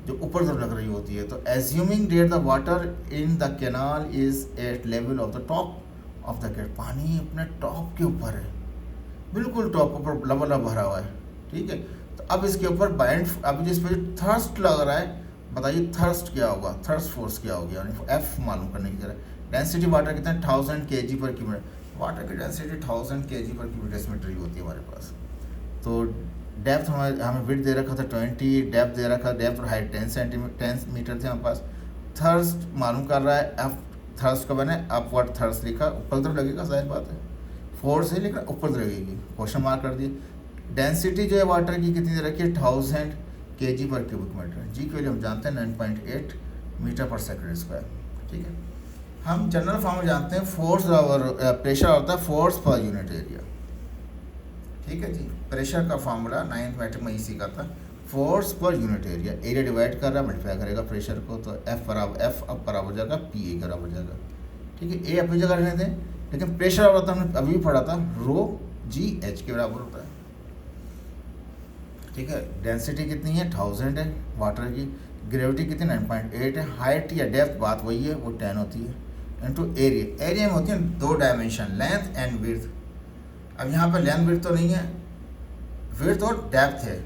जो ऊपर तरफ लग रही होती है। तो assuming that the water in the canal is at level of the top of the cat, पानी अपने टॉप के ऊपर है, बिल्कुल टॉप ऊपर लबालब भरा हुआ है, ठीक है। तो अब इसके ऊपर बाइंड, अब जिस पे थर्स्ट लग रहा है, बताइए थर्स्ट क्या होगा, थर्स्ट फोर्स क्या हो गया, एफ मालूम करने की जरूरत। डेंसिटी वाटर कितना है 1000 kg पर क्यूबिक, वाटर की डेंसिटी 1000 kg पर क्यूबिक डेसीमीटर ही होती है हमारे पास। तो डेप्थ हमें विड्थ दे रखा था 20, डेप्थ दे रखा, डेप्थ और हाइट 10 मीटर थे हमारे पास। थर्स्ट मालूम कर रहा है, एफ थर्स्ट का मैंने अपवर्ड थर्स्ट लिखा, ऊपर तरफ लगेगा, जाहिर बात है, फोर्स है लेकिन ऊपर तरफ लगेगी, क्वेश्चन मार्क कर दिए। डेंसिटी जो है वाटर की कितनी दे रखी है 1000 kg पर क्यूबिक मीटर, जी के लिए हम जानते हैं 9.8 मीटर पर सेकंड स्क्वायर, ठीक है। हम जनरल फॉर्म में जानते हैं फोर्स और प्रेशर होता है फोर्स पर यूनिट एरिया, ठीक है जी। प्रेशर का फार्मूला 9th मैट्रिक में ही सीखा था, force per unit area, area divide कर रहा है मल्टीप्लाई करेगा प्रेशर को, तो एफ बराबर एफ अब बराबर हो जाएगा पी ए बराबर हो जाएगा, ठीक है। ए अपनी जगह रहने दें, लेकिन प्रेशर होता है हमने अभी भी पढ़ा था रो जी एच के बराबर होता है, ठीक है। डेंसिटी कितनी है 1000 है वाटर की, ग्रेविटी कितनी 9.8 है, हाइट या डेप्थ बात वही है, वो 10 होती है, इनटू एरिया, एरिया में होती है 2 डायमेंशन, लेंथ एंड विड्थ। अब यहाँ पर लेंथ विड्थ तो नहीं है, विड्थ और डेप्थ है,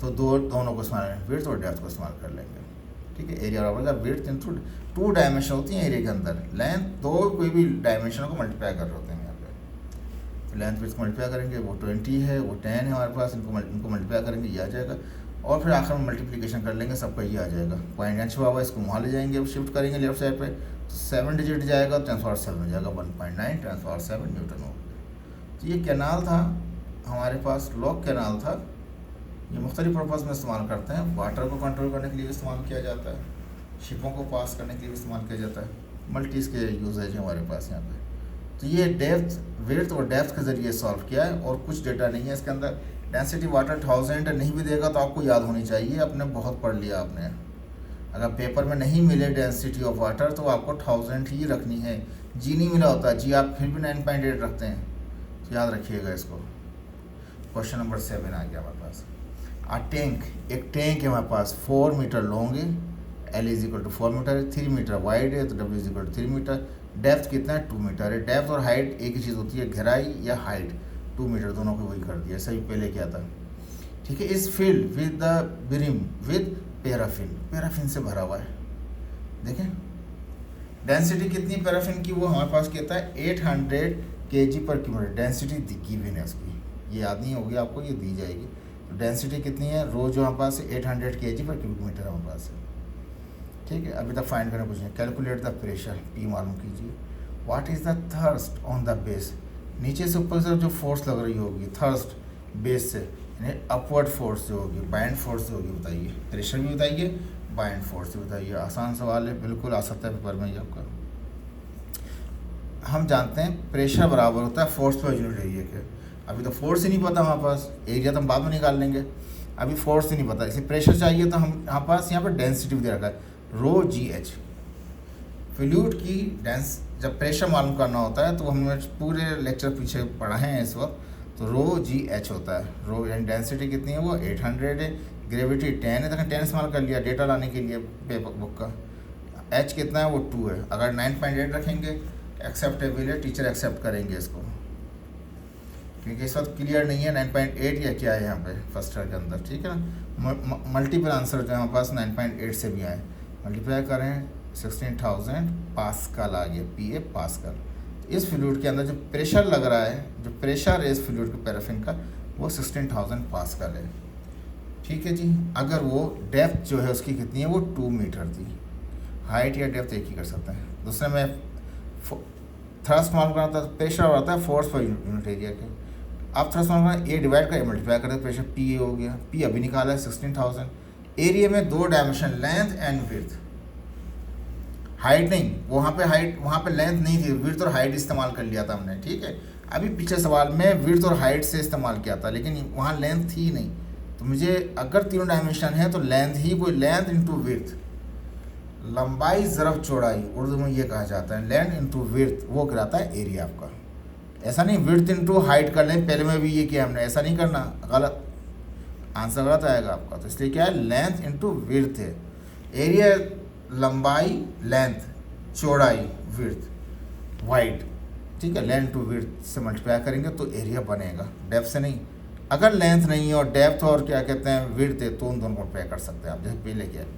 तो दोनों को इस्तेमाल करें, विड्थ और डेप्थ को इस्तेमाल कर लेंगे, ठीक है। एरिया बराबर का विड्थ इनटू 2 डायमेंशन होती हैं एरिया के अंदर, लेंथ दो कोई भी डायमेंशनों को मल्टीप्लाई कर रहे होते हैं यहाँ पे। तो लेंथ विड्थ को मल्टीप्लाई करेंगे, वो 20 है, वो 10 है हमारे पास, इनको मल्टीप्लाई करेंगे, ये आ जाएगा, और फिर आखिर में मल्टीप्लिकेशन कर लेंगे, सबका ये आ जाएगा। पॉइंट एच हुआ इसको वहाँ ले जाएंगे, शिफ्ट करेंगे लेफ्ट साइड पे, तो 7 डिजिट जाएगा, 10⁻7 हो जाएगा, 1.9 10⁻7 न्यूटन हो गया। तो ये कैनाल था हमारे पास, लॉक कैनाल था, ये मुख्तलिफ पर्पज़ में इस्तेमाल करते हैं, वाटर को कंट्रोल करने के लिए इस्तेमाल किया जाता है, शिपों को पास करने के लिए इस्तेमाल किया जाता है, मल्टी इसके यूजेज है हमारे पास यहाँ पे। तो ये डेप्थ विड्थ और डेप्थ के ज़रिए सॉल्व किया है, और कुछ डेटा नहीं है इसके अंदर। डेंसिटी वाटर 1000 नहीं भी देगा तो आपको याद होनी चाहिए, आपने बहुत पढ़ लिया आपने। अगर पेपर में नहीं मिले डेंसिटी ऑफ वाटर तो आपको 1000 ही रखनी है, जी नहीं मिला होता, जी आप फिर भी 9.8 रखते हैं, तो याद रखिएगा इसको। क्वेश्चन नंबर 7 आ गया हमारे पास। टैंक, एक टैंक है हमारे पास 4 मीटर लॉन्ग है, L is equal to 4 metre है, 3 मीटर वाइड है, तो W is equal to 3 metre, depth कितना है 2 मीटर है। डेप्थ और हाइट एक ही चीज़ होती है, गहराई या हाइट, 2 मीटर दोनों को वही कर दिया, सही पहले क्या था, ठीक है। इस field with the brim with paraffin, paraffin से भरा हुआ है, देखें। डेंसिटी कितनी पैराफिन की, वो हमारे पास कहता है 800 kg पर क्यूबिक, डेंसिटी गिवन है उसकी, ये याद नहीं होगी आपको, ये दी जाएगी। तो डेंसिटी कितनी है, रो जो हमारे पास है 800 kg पर क्यूबिक मीटर हमारे पास है, ठीक है। अभी तक फाइंड करना कुछ नहीं, कैलकुलेट द प्रेशर पी मालूम कीजिए। What is the thrust on the base, नीचे से ऊपर से जो फोर्स लग रही होगी थर्स्ट बेस से, यानी अपवर्ड फोर्स जो होगी, बाइंड फोर्स जो होगी, बताइए। प्रेशर भी बताइए, बाइंड फोर्स भी बताइए। आसान सवाल है, बिल्कुल आ सकता है पेपर में ये आपका। हम जानते हैं प्रेशर बराबर होता है फोर्स पर यूनिट एरिया के। अभी तो फोर्स ही नहीं पता हमारे पास, एरिया तो हम बाद में निकाल लेंगे, अभी फोर्स ही नहीं पता, इसी प्रेशर चाहिए। तो हम हमारे पास यहाँ पर डेंसिटी भी दे रखा है रो जी एच। फ्लूइड की डेंस जब प्रेशर मालूम करना होता है तो हमने पूरे लेक्चर पीछे पढ़ा है इस वक्त, तो रो जी एच होता है, रो यानी डेंसिटी कितनी है, वो 800 है, ग्रेविटी 10 है, तो 10 इस्तेमाल कर लिया डेटा लाने के लिए पेपर बुक का। एच कितना है, वो 2 है, अगर 9.8 रखेंगे एक्सेप्टेबल है, टीचर एक्सेप्ट करेंगे इसको, क्योंकि इस वक्त क्लियर नहीं है 9.8 या क्या है यहाँ पे फर्स्ट ईयर के अंदर, ठीक है ना। मल्टीपल आंसर जो हमारे पास 9.8 से भी आए, मल्टीप्लाई करें 16,000 पास्कल आ गया, पी ए पास्कल। इस फ्लूइड के अंदर जो प्रेशर लग रहा है, जो प्रेशर है इस फ्लूइड के पैराफिन का, वो 16,000 पास्कल है, ठीक है जी। अगर वो डेप्थ जो है उसकी कितनी है, वो 2 मीटर थी, हाइट या डेप्थ एक ही कर सकते हैं। दूसरे में थ्रस्ट मालूम करना था, प्रेशर आता है फोर्स पर यूनिट एरिया के। अब थ्रस्ट मालूम करना, ए डिवाइड कर मल्टीप्लाई करते प्रेशर, पी ए हो गया, पी अभी निकाला है 16,000। एरिया में 2 dimension, length and width, height नहीं, वहाँ पे लेंथ नहीं थी, विड्थ और हाइट इस्तेमाल कर लिया था हमने, ठीक है। अभी पीछे सवाल में विड्थ और हाइट से इस्तेमाल किया था, लेकिन वहाँ लेंथ थी नहीं, तो मुझे अगर 3 डायमेंशन है तो लेंथ ही, वो लेंथ इंटू विड्थ, लंबाई ज़रफ चौड़ाई उर्दू में ये कहा जाता है, लेंथ इंटू विड्थ, वो कराता है एरिया आपका। ऐसा नहीं विड्थ इंटू हाइट कर लें, पहले में भी ये किया हमने, ऐसा नहीं करना, गलत आंसर गलत आएगा आपका। तो इसलिए क्या है, लेंथ इंटू विड्थ है, एरिया लंबाई, लेंथ, चौड़ाई, विड्थ, वाइड, ठीक है, लेंथ टू विड्थ से मल्टीप्लाई करेंगे तो एरिया बनेगा, डेप्थ से नहीं। अगर लेंथ नहीं है और डेप्थ और क्या कहते हैं विड्थ है, तो उन दोनों को मल्टीप्लाई कर सकते हैं आप, जैसे पहले क्या है,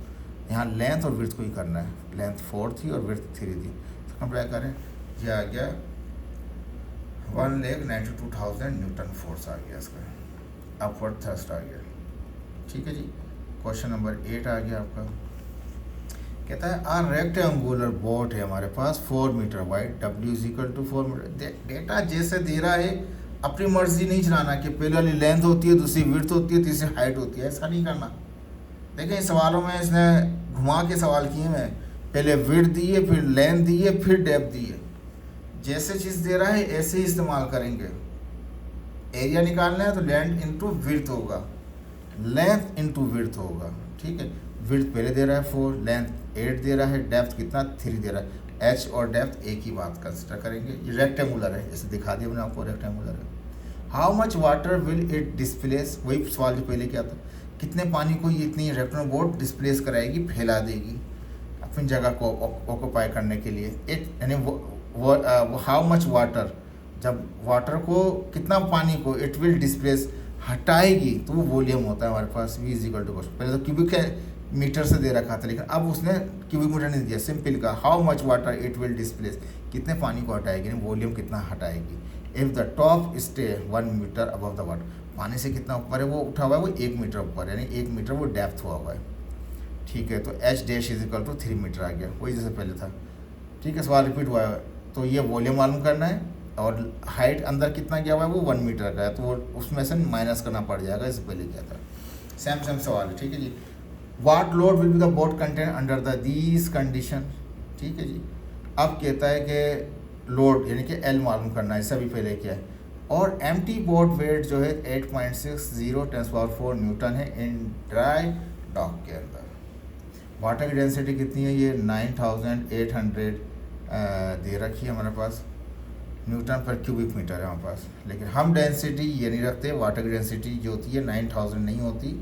यहाँ लेंथ और विड्थ को ही करना है, लेंथ 4 थी और विड्थ 3 थी, तो मल्टीप्लाई करें, ये आ गया 1,92,000 न्यूटन फोर्स आ गया इसका, अपवर्ड थ्रस्ट आ गया। ठीक है जी, क्वेश्चन नंबर 8 आ गया आपका। कहता है आ रेक्टेंगुलर बोट है हमारे पास 4 metre wide, W = 4 metre. Data जैसे दे रहा है अपनी मर्जी नहीं चलाना कि पहले वाली लेंथ होती है, दूसरी विड्थ होती है, तीसरी हाइट होती है, ऐसा नहीं करना। देखिए इन सवालों में इसने घुमा के सवाल किए हैं, पहले विड्थ दी है, फिर लेंथ दी है, फिर डेप्थ दी है। जैसे चीज़ दे रहा है ऐसे ही इस्तेमाल करेंगे। एरिया निकालना है तो लेंथ इंटू विड्थ होगा, लेंथ इंटू विड्थ होगा, ठीक है। विड्थ पहले दे रहा है 4, लेंथ 8 दे रहा है, डेप्थ कितना 3 दे रहा है। एच और डेप्थ एक ही बात कंसिडर करेंगे। ये रेक्टेंगुलर है, जैसे दिखा दिया मैंने आपको, रेक्टेंगुलर है। How much water will it displace, वही सवाल जो पहले क्या था, कितने पानी को ये इतनी रेक्टेंगुलर बोट डिस्प्लेस कराएगी, फैला देगी अपनी जगह को ऑक्यूपाई करने के लिए। इट यानी हाउ मच वाटर, जब वाटर को कितना पानी को इट विल डिस्प्लेस हटाएगी, तो वो वॉल्यूम होता है हमारे पास V = पहले तो क्यूबिक मीटर से दे रखा था, लेकिन अब उसने क्यूबिक मीटर नहीं दिया, सिंपल का how much water it will displace, कितने पानी को हटाएगी, यानी वॉल्यूम कितना हटाएगी। If the top stay 1 metre above the water, पानी से कितना ऊपर है वो उठा हुआ है, वो 1 मीटर ऊपर, यानी 1 मीटर वो डेप्थ हुआ हुआ है, ठीक है। तो H डैश = 3 मीटर आ गया, वही जैसे पहले था, ठीक है। सवाल रिपीट हुआ है, तो ये वॉल्यूम मालूम करना है, और हाइट अंदर कितना गया हुआ है वो 1 मीटर का है, तो वो उसमें से माइनस करना पड़ जाएगा, इससे पहले क्या था। सेम सवाल है, ठीक है जी। What load will be the boat contain under the these condition, ठीक है जी। अब कहता है कि लोड यानी कि L मालूम करना है, सभी पहले क्या है, और एम्प्टी बोट वेट जो है 8.60 × 10⁴ न्यूटन है इन ड्राई डॉक के अंदर। वाटर की डेंसिटी कितनी है, ये 9800 दे रखी है हमारे पास, न्यूटन पर क्यूबिक मीटर है हमारे पास। लेकिन हम डेंसिटी ये नहीं रखते, वाटर की डेंसिटी जो होती है 9000 नहीं होती,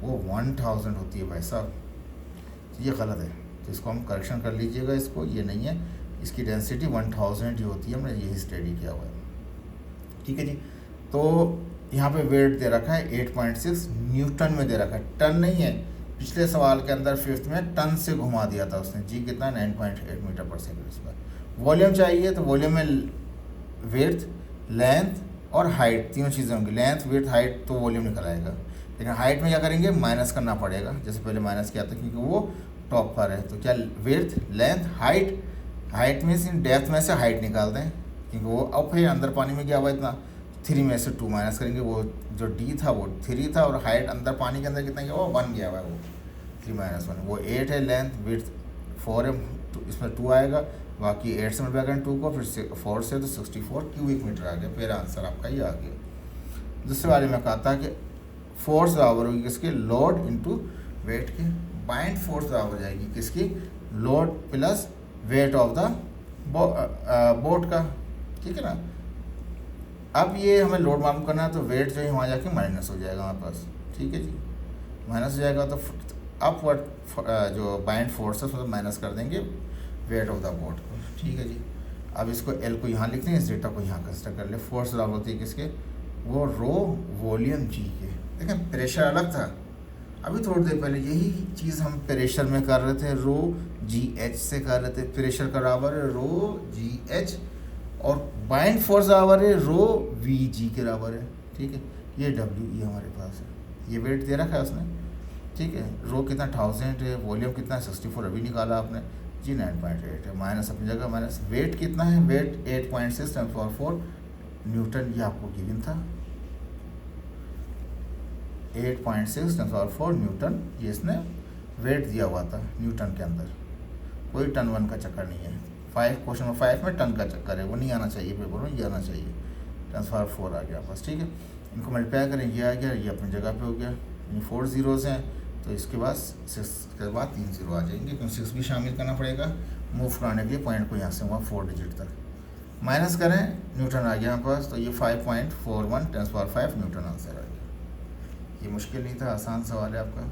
वो 1000 होती है भाई साहब, तो ये गलत है, तो इसको हम करेक्शन कर लीजिएगा, इसको ये नहीं है, इसकी डेंसिटी 1000 ही होती है, हमने यही स्टडी किया हुआ है, ठीक है जी। तो यहाँ पे वेट दे रखा है 8.6 न्यूटन में दे रखा है, टन नहीं है। पिछले सवाल के अंदर 5th में टन से घुमा दिया था उसने, जी कितना 9.8 मीटर पर सेकेंड इस पर। वॉल्यूम चाहिए तो वॉल्यूम में विड्थ, लेंथ और हाइट तीनों चीज़ें होंगी, लेंथ विड्थ हाइट, तो वॉल्यूम निकल आएगा। लेकिन हाइट में क्या करेंगे, माइनस करना पड़ेगा, जैसे पहले माइनस किया था, क्योंकि वो टॉप पर है। तो क्या विड्थ, लेंथ, हाइट, हाइट में से डेप्थ में से हाइट निकाल दें, क्योंकि वो अप है, अंदर पानी में गया हुआ इतना, 3 में से 2 माइनस करेंगे, वो जो D था वो 3 था, और हाइट अंदर पानी के अंदर कितना गया हुआ 1 गया हुआ है, वो 3 - 1, वो 8 है। लेंथ विड्थ 4 है, इसमें 2 आएगा, बाकी 8 से मल्टीप्लाई करें 2 को, फिर 4 से, तो 64 क्यूबिक मीटर आ गया। फिर आंसर आपका ये आ गया। दूसरे वाले में कहा था कि फोर्स बराबर होगी किसके, लोड इंटू वेट के। बाइंड फोर्स बराबर हो जाएगी किसकी, load plus wait of the boat का, ठीक है ना। अब ये हमें लोड मालूम करना है, तो वेट जो है वहाँ जाके माइनस हो जाएगा हमारे पास, ठीक है जी, माइनस हो जाएगा। तो अपवर्ड जो बाइंड फोर्स है उसमें माइनस कर देंगे वेट ऑफ द बोट को, ठीक है जी। अब इसको L को यहाँ लिख दें, इस डेटा को यहाँ कंसिडर कर ले। फोर्स बराबर होती है किसके, वो रो वॉल्यूम G के। देखें प्रेशर अलग था, अभी थोड़ी देर पहले यही चीज़ हम प्रेशर में कर रहे थे, रो GH से कर रहे थे। प्रेशर का बराबर है रो GH, और बाइंड फोर्स बराबर है रो VG के बराबर है, ठीक है। ये WE हमारे पास है, ये वेट दे रखा है उसने, ठीक है। रो कितना 1000 है, वॉल्यूम कितना है 64, अभी निकाला आपने, जी 9.8 है, माइनस अपनी जगह माइनस। वेट कितना है, वेट 8.6 × 10⁴ न्यूटन, ये आपको गिवन था 8.6 × 10⁴ न्यूटन, ये इसने वेट दिया हुआ था न्यूटन के अंदर। कोई टन वन का चक्कर नहीं है। क्वेश्चन नंबर 5 में टन का चक्कर है, वो नहीं आना चाहिए पेपर में, ये आना चाहिए। 10⁴ आ गया बस, ठीक है। इनको मल्टीप्लाई करें, ये आ गया, ये अपनी जगह पे हो गया, यानी 4 ज़ीरोज़ हैं, तो इसके बाद 6 के बाद 3 0 आ जाएंगे, क्योंकि 6 भी शामिल करना पड़ेगा मूव कराने के लिए पॉइंट को, यहाँ से वहाँ 4 डिजिट तक माइनस करें, न्यूटन आ गया हमारे पास। तो ये 5.41 × 10⁵ न्यूटन आंसर आ गया। ये मुश्किल नहीं था, आसान सवाल है आपका।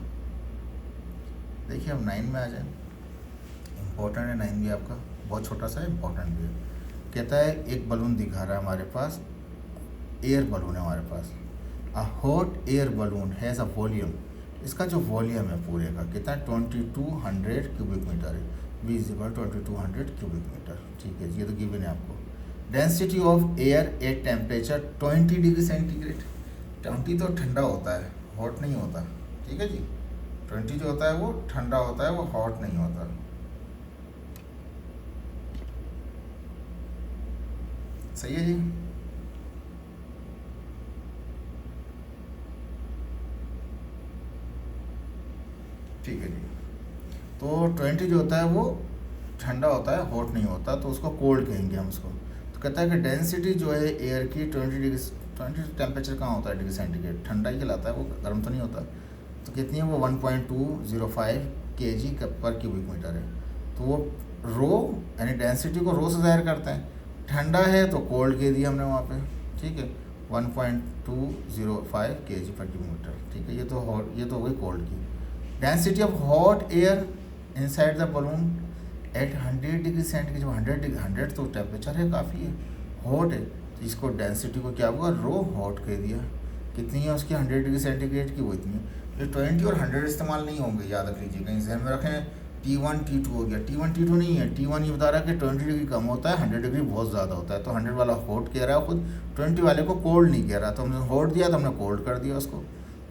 देखिए अब 9 में आ जाए। इम्पोर्टेंट है 9 भी आपका, बहुत छोटा सा है, इम्पोर्टेंट भी है। कहता है एक बलून दिखा रहा है हमारे पास, एयर बलून है हमारे पास। A hot air balloon has a volume, इसका जो वॉल्यूम है पूरे का कितना है 2200 क्यूबिक मीटर है। V is equal 2200 cubic metre. ठीक है, ये तो गिवन है आपको। Density of air at temperature 20 degree centigrade. 20 तो ठंडा होता है, हॉट नहीं होता। ठीक है जी, 20 जो होता है वो ठंडा होता है, वो हॉट नहीं होता। सही है जी। ठीक है जी, तो 20 जो होता है वो ठंडा होता है, हॉट नहीं होता, तो उसको कोल्ड कहेंगे हम उसको। तो कहता है कि डेंसिटी जो है एयर की 20 टेम्परेचर कहाँ होता है डिग्री सेंटीग्रेड, ठंडा ही कहलाता है, वो गर्म तो नहीं होता। तो कितनी है वो 1205 kg पर क्यूबिक मीटर है। तो वो रो यानी डेंसिटी को रो से ज़ाहिर करते हैं। ठंडा है तो कोल्ड कह दिया हमने वहाँ पे। ठीक है, 1205 kg पर क्यूबिक मीटर। ठीक है, ये तो हॉट, ये तो हो गई कोल्ड की। Density of hot air inside the balloon at 100 degree centigrade. जो 100 तो टेम्परेचर है, काफ़ी है, हॉट है, तो इसको डेंसिटी को क्या हुआ, रो हॉट कह दिया। कितनी है उसकी 100 डिग्री सेंटीग्रेड की, वो इतनी है। ये 20 और 100 इस्तेमाल नहीं होंगे, याद रख लीजिए, कहीं जहन में रखें। T1 T2 हो गया, T1 T2 नहीं है। T1 ये बता रहा है कि 20 डिग्री कम होता है, 100 डिग्री बहुत ज़्यादा होता है, तो 100 वाला हॉट कह रहा है खुद, 20 वाले को कोल्ड नहीं कह रहा। तो हमने हॉट दिया तो हमने कोल्ड कर दिया उसको।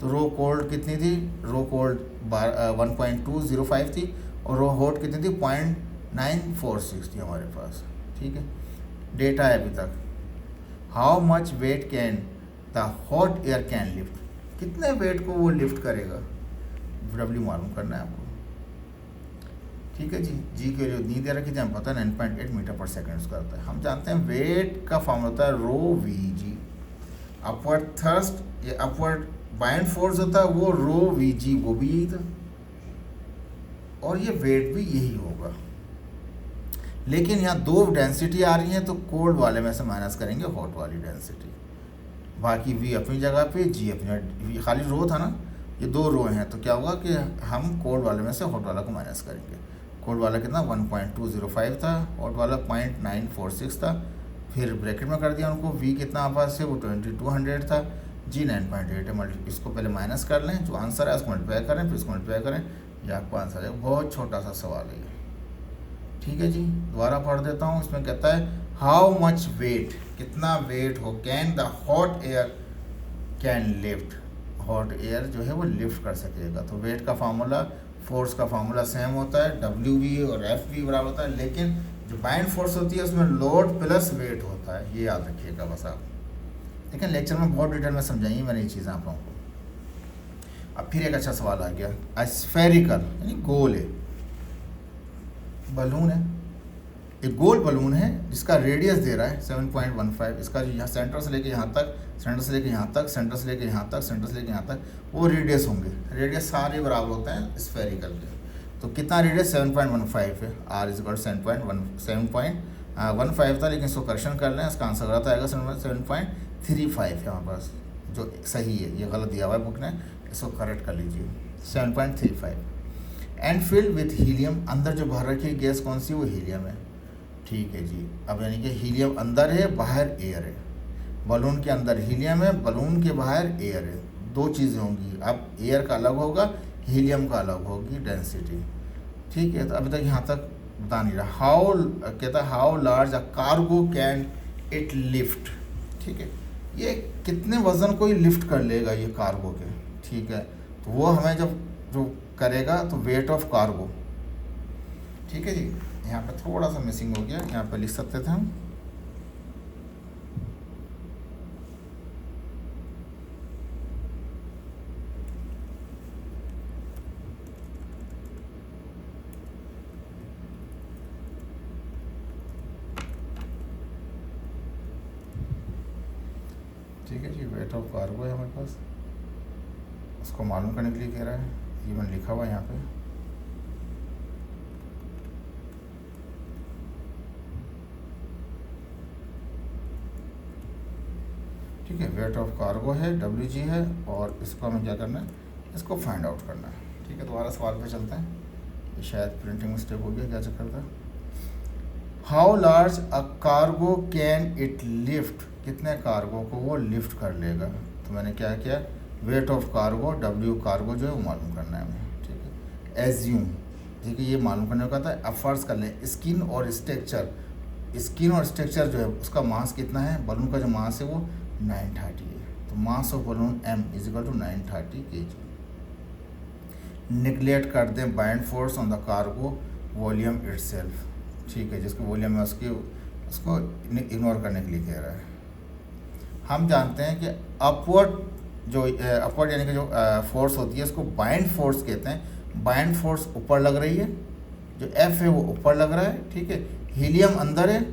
तो रो कोल्ड कितनी थी, रो कोल्ड 1205 थी, और रो हॉट कितनी थी 0.946 थी हमारे पास। ठीक है, डेटा है अभी तक। How much weight can the hot air can lift, कितने वेट को वो लिफ्ट करेगा, डब्ल्यू मालूम करना है आपको। ठीक है जी, जी के जो नी दे रखी थी, हमें पता है 9.8 मीटर पर सेकेंड उसका होता है। हम जानते हैं वेट का फॉर्म होता है रो वी जी। अपवर्ड थ्रस्ट, ये अपवर्ड बाइंड फोर्स होता है वो रो वी जी, वो भी यही था, और ये वेट भी यही होगा। लेकिन यहाँ दो डेंसिटी आ रही हैं, तो कोल्ड वाले में से माइनस करेंगे हॉट वाली डेंसिटी। बाकी वी अपनी जगह पे, जी अपनी, वी खाली रो था ना, ये दो रो हैं, तो क्या होगा कि हम कोल्ड वाले में से हॉट वाला को माइनस करेंगे। कोल्ड वाला कितना 1205 था, हॉट वाला 0.946 था। फिर ब्रैकेट में कर दिया उनको, वी कितना आपस से वो 2200 था, जी 9.8 है। इसको पहले माइनस कर लें, जो आंसर है उसको मल्टीप्लाई करें, फिर इसको मल्टीप्लाई करें, ये आपको आंसर है। बहुत छोटा सा सवाल है ये। ठीक है जी, दोबारा पढ़ देता हूँ। इसमें कहता है हाउ मच वेट, कितना वेट हो, can the hot air can lift, hot air जो है वो लिफ्ट कर सकेगा। तो वेट का फार्मूला, फोर्स का फार्मूला सेम होता है, डब्ल्यू वी और एफ वी बराबर होता है, लेकिन जो बाइंड फोर्स होती है उसमें लोड प्लस वेट होता है, ये याद रखिएगा बस आप। लेकिन लेक्चर में बहुत डिटेल में समझाइए मैंने ये चीज़ें आप लोगों को। अब फिर एक अच्छा सवाल आ गया, स्फेरिकल यानी गोल है बलून है, एक गोल बलून है जिसका रेडियस दे रहा है 7.15। इसका जो यहाँ सेंटर से लेके यहाँ तक, सेंटर से लेके यहाँ तक, सेंटर से लेके यहाँ तक, सेंटर से लेके यहाँ तक, वो रेडियस होंगे। रेडियस सारे बराबर होते हैं स्फेरिकल के। तो कितना रेडियस 7.15 है, आर इज इक्वल 7.15 था, लेकिन इसको करेक्शन कर लें, इसका आंसर गलत आएगा, 7.35 है हमारे पास, जो सही है। ये गलत दिया हुआ है बुक ने, इसको करेक्ट कर लीजिए, 7.35। एंड फिल्ड विथ हीलियम, अंदर जो भर रखी है गैस कौन सी, वो हीलियम है। ठीक है जी, अब यानी कि हीलियम अंदर है, बाहर एयर है। बलून के अंदर हीलियम है, बलून के बाहर एयर है, दो चीज़ें होंगी। अब एयर का अलग होगा, हीलियम का अलग होगी डेंसिटी। ठीक है, तो अभी तक यहाँ तक बता नहीं रहा। हाउ कहता है how large a cargo can it lift. ठीक है, ये कितने वज़न को ही लिफ्ट कर लेगा ये कार्गो के। ठीक है, तो वो हमें जब जो करेगा तो वेट ऑफ कार्गो। ठीक है जी, यहाँ पे थोड़ा सा मिसिंग हो गया, यहाँ पे लिख सकते थे हम। ठीक है जी, वेट ऑफ कार्गो है हमारे पास, उसको मालूम करने के लिए कह रहा है, ये मैंने लिखा हुआ है यहाँ पे। ठीक है, वेट ऑफ कार्गो है, डब्ल्यू जी है, और इसको हमें क्या करना है, इसको फाइंड आउट करना है। ठीक है, दोबारा सवाल पे चलते हैं। ये शायद प्रिंटिंग मिस्टेक हो गया, क्या चक्कर था। How large a cargo can it lift, कितने कार्गो को वो लिफ्ट कर लेगा। तो मैंने क्या किया, weight of cargo W cargo जो है वो मालूम करना है हमें, ठीक है। एज्यूम, ठीक है, ये मालूम करने का था। अब फर्ज कर लें स्किन और स्ट्रक्चर, स्किन और स्ट्रक्चर जो है उसका मास कितना है, बलून का जो मास है वो 930 है। तो mass of balloon M is equal to 930 kg। Neglect कर दें bind force on the cargo volume itself, ठीक है, जिसको वॉल्यूम है उसको इग्नोर करने के लिए कह रहा है। हम जानते हैं कि अपवर्ड यानी कि जो फोर्स होती है उसको बाइंड फोर्स कहते हैं। बाइंड फोर्स ऊपर लग रही है, जो F है वो ऊपर लग रहा है, ठीक है। हीलियम अंदर है,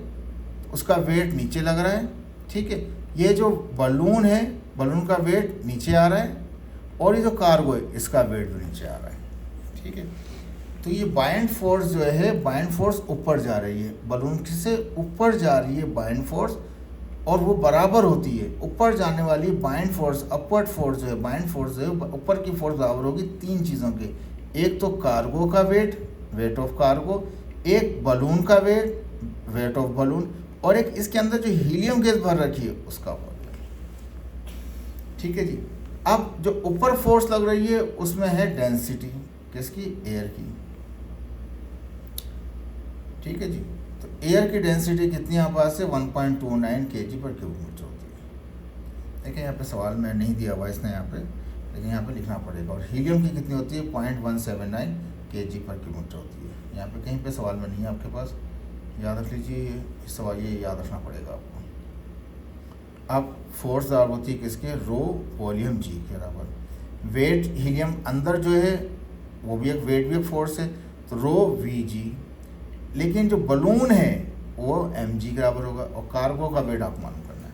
उसका वेट नीचे लग रहा है, ठीक है। ये जो बलून है, बलून का वेट नीचे आ रहा है, और ये जो कार्गो है इसका वेट भी नीचे आ रहा है, ठीक है। तो ये बाइंड फोर्स जो है, बाइंड फोर्स ऊपर जा रही है, बलून से ऊपर जा रही है बाइंड फोर्स, और वो बराबर होती है। ऊपर जाने वाली बाइंड फोर्स, अपवर्ड फोर्स जो है, बाइंड फोर्स जो है ऊपर की फोर्स बराबर होगी तीन चीज़ों के। एक तो कार्गो का वेट, वेट ऑफ कार्गो, एक बलून का वेट, वेट ऑफ बलून, और एक इसके अंदर जो हीलियम गैस भर रखी है उसका वेट, ठीक है जी। अब जो ऊपर फोर्स लग रही है उसमें है डेंसिटी, किसकी, एयर की, ठीक है जी। तो एयर की डेंसिटी कितनी यहाँ पास है, 1.29 kg पर क्यूब मीटर होती है। देखिए यहाँ पे सवाल में नहीं दिया हुआ इसने यहाँ पे, लेकिन यहाँ पे लिखना पड़ेगा। और हीलियम की कितनी होती है, 0.179 kg पर क्यूब मीटर होती है। यहाँ पे कहीं पे सवाल में नहीं है आपके पास, याद रख लीजिए, इस सवाल ये याद रखना पड़ेगा आपको। अब फोर्स बराबर होती है किसके, रो वॉल्यूम G के बराबर। वेट हीलियम अंदर जो है वो भी एक वेट भी एक फोर्स है, तो रो VG। लेकिन जो बलून है वो mg के बराबर होगा, और कार्गो का वेट आप मालूम करना है।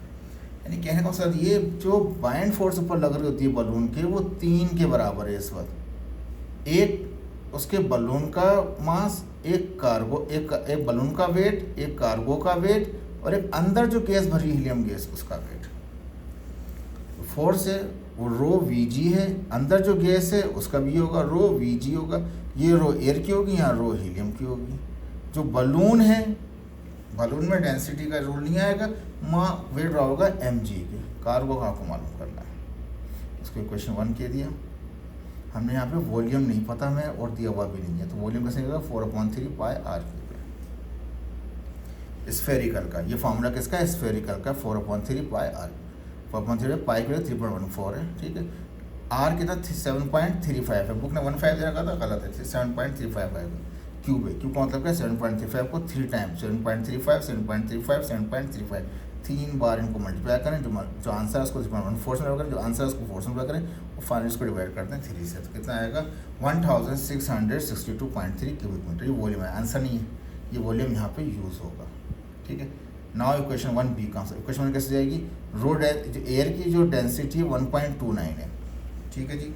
यानी कहने का मतलब ये जो बाइंड फोर्स ऊपर लग रही होती है बलून के, वो 3 के बराबर है इस वक्त। एक उसके बलून का मास, एक कार्गो, एक बलून का वेट, एक कार्गो का वेट, और एक अंदर जो गैस भरी हीलियम गैस उसका वेट। फोर्स है वो रो VG है, अंदर जो गैस है उसका भी होगा रो VG होगा। ये रो एयर की होगी, यहाँ रो हीलियम की होगी। जो बलून है, बलून में डेंसिटी का रूल नहीं आएगा, वेट रहा होगा mg के। कार्गो का आपको मालूम करना है। इसको क्वेश्चन 1 कह दिया हमने। यहाँ पे वॉल्यूम नहीं पता हमें और दिया हुआ भी नहीं है, तो वॉल्यूम कैसे निकलेगा, 4/3 पाई r क्यूब। स्फेरिकल का ये फार्मूला किसका है, स्फेरिकल का, 4/3 पाई r। 4/3 पाई के लिए 3.14 है, ठीक है। r कितना 7.35 है, बुक ने 15 दे रखा था, गलत है, 7.35 आएगा। क्यूब है, क्यूब का मतलब क्या, 7.35 को 3 टाइम, 7.35 7.35 7.35 3 बार इनको मल्टीप्लाई करें, जो आंसर है उसको 4 से डिवाइड करें, जो आंसर है उसको 4 से डिवाइड करें, और फाइनल इसको डिवाइड करते हैं 3 से, तो कितना आएगा 1662.3 क्यूबिक मीटर। ये वॉल्यूम है, आंसर नहीं है, ये वॉल्यूम यहाँ पे यूज़ होगा, ठीक है। नाउ इक्वेशन 1b का आंसर, इक्वेशन 1 कैसे जाएगी, रो जो एयर की जो डेंसिटी है 1.29 है, ठीक है जी।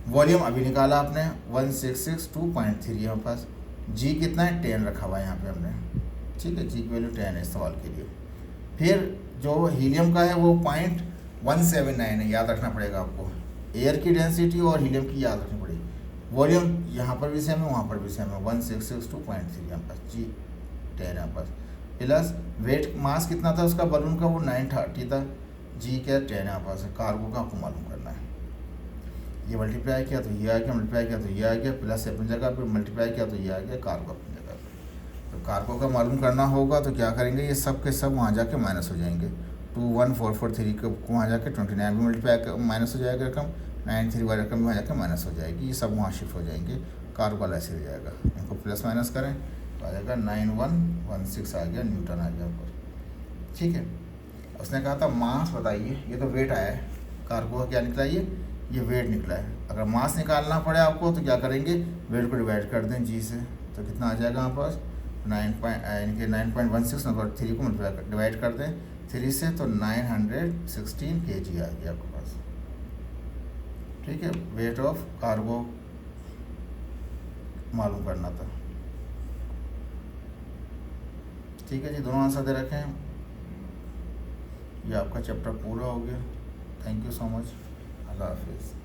वॉल्यूम अभी निकाला आपने 1662.3 है हमारे पास। जी कितना है, 10 रखा हुआ है यहाँ पे हमने, ठीक है। जी की वैल्यू 10 है इस सवाल के लिए। फिर जो हीलियम का है वो 0.179 है, याद रखना पड़ेगा आपको। एयर की डेंसिटी और हीलियम की याद रखनी पड़ेगी। वॉल्यूम यहाँ पर भी सेम है, वहाँ पर भी सेम है, 1662.3 यहाँ पास, जी 10 यहाँ पास। प्लस वेट मास कितना था उसका बलून का, वो 930 था, जी क्या 10 यहाँ पास है। कार्गो का आपको मालूम करना है। ये मल्टीप्लाई किया तो ये आ गया, मल्टीप्लाई किया तो ये आ गया, प्लस अपनी जगह पे मल्टीप्लाई किया तो ये आ गया, कार्गो अपनी जगह पे। तो कार्गो का मालूम करना होगा तो क्या करेंगे, ये सब के सब वहाँ जाके माइनस हो जाएंगे। 21443 को वहाँ जाके 29 भी मल्टीप्लाई माइनस हो जाएगा रकम, 93 वाली रकम भी वहाँ जाके माइनस हो जाएगी, ये सब वहाँ शिफ्ट हो जाएंगे। कार्गो वाला ऐसे हो जाएगा, इनको प्लस माइनस करें तो आ जाएगा 9116 आ गया, न्यूटन आ गया ऊपर, ठीक है। उसने कहा था मास बताइए, ये तो वेट आया है, कार्गो का क्या निकला, ये वेट निकला है। अगर मास निकालना पड़े आपको तो क्या करेंगे, वेट को डिवाइड कर दें जी से, तो कितना आ जाएगा हमारे पास 9.16 नंबर 3 को डिवाइड कर दें 3 से, तो 916 kg आ गया आपके पास, ठीक है। वेट ऑफ कार्गो मालूम करना था, ठीक है जी। दोनों आंसर दे रखे हैं। ये आपका चैप्टर पूरा हो गया। थैंक यू सो मच, अल्लाह हाफिज़।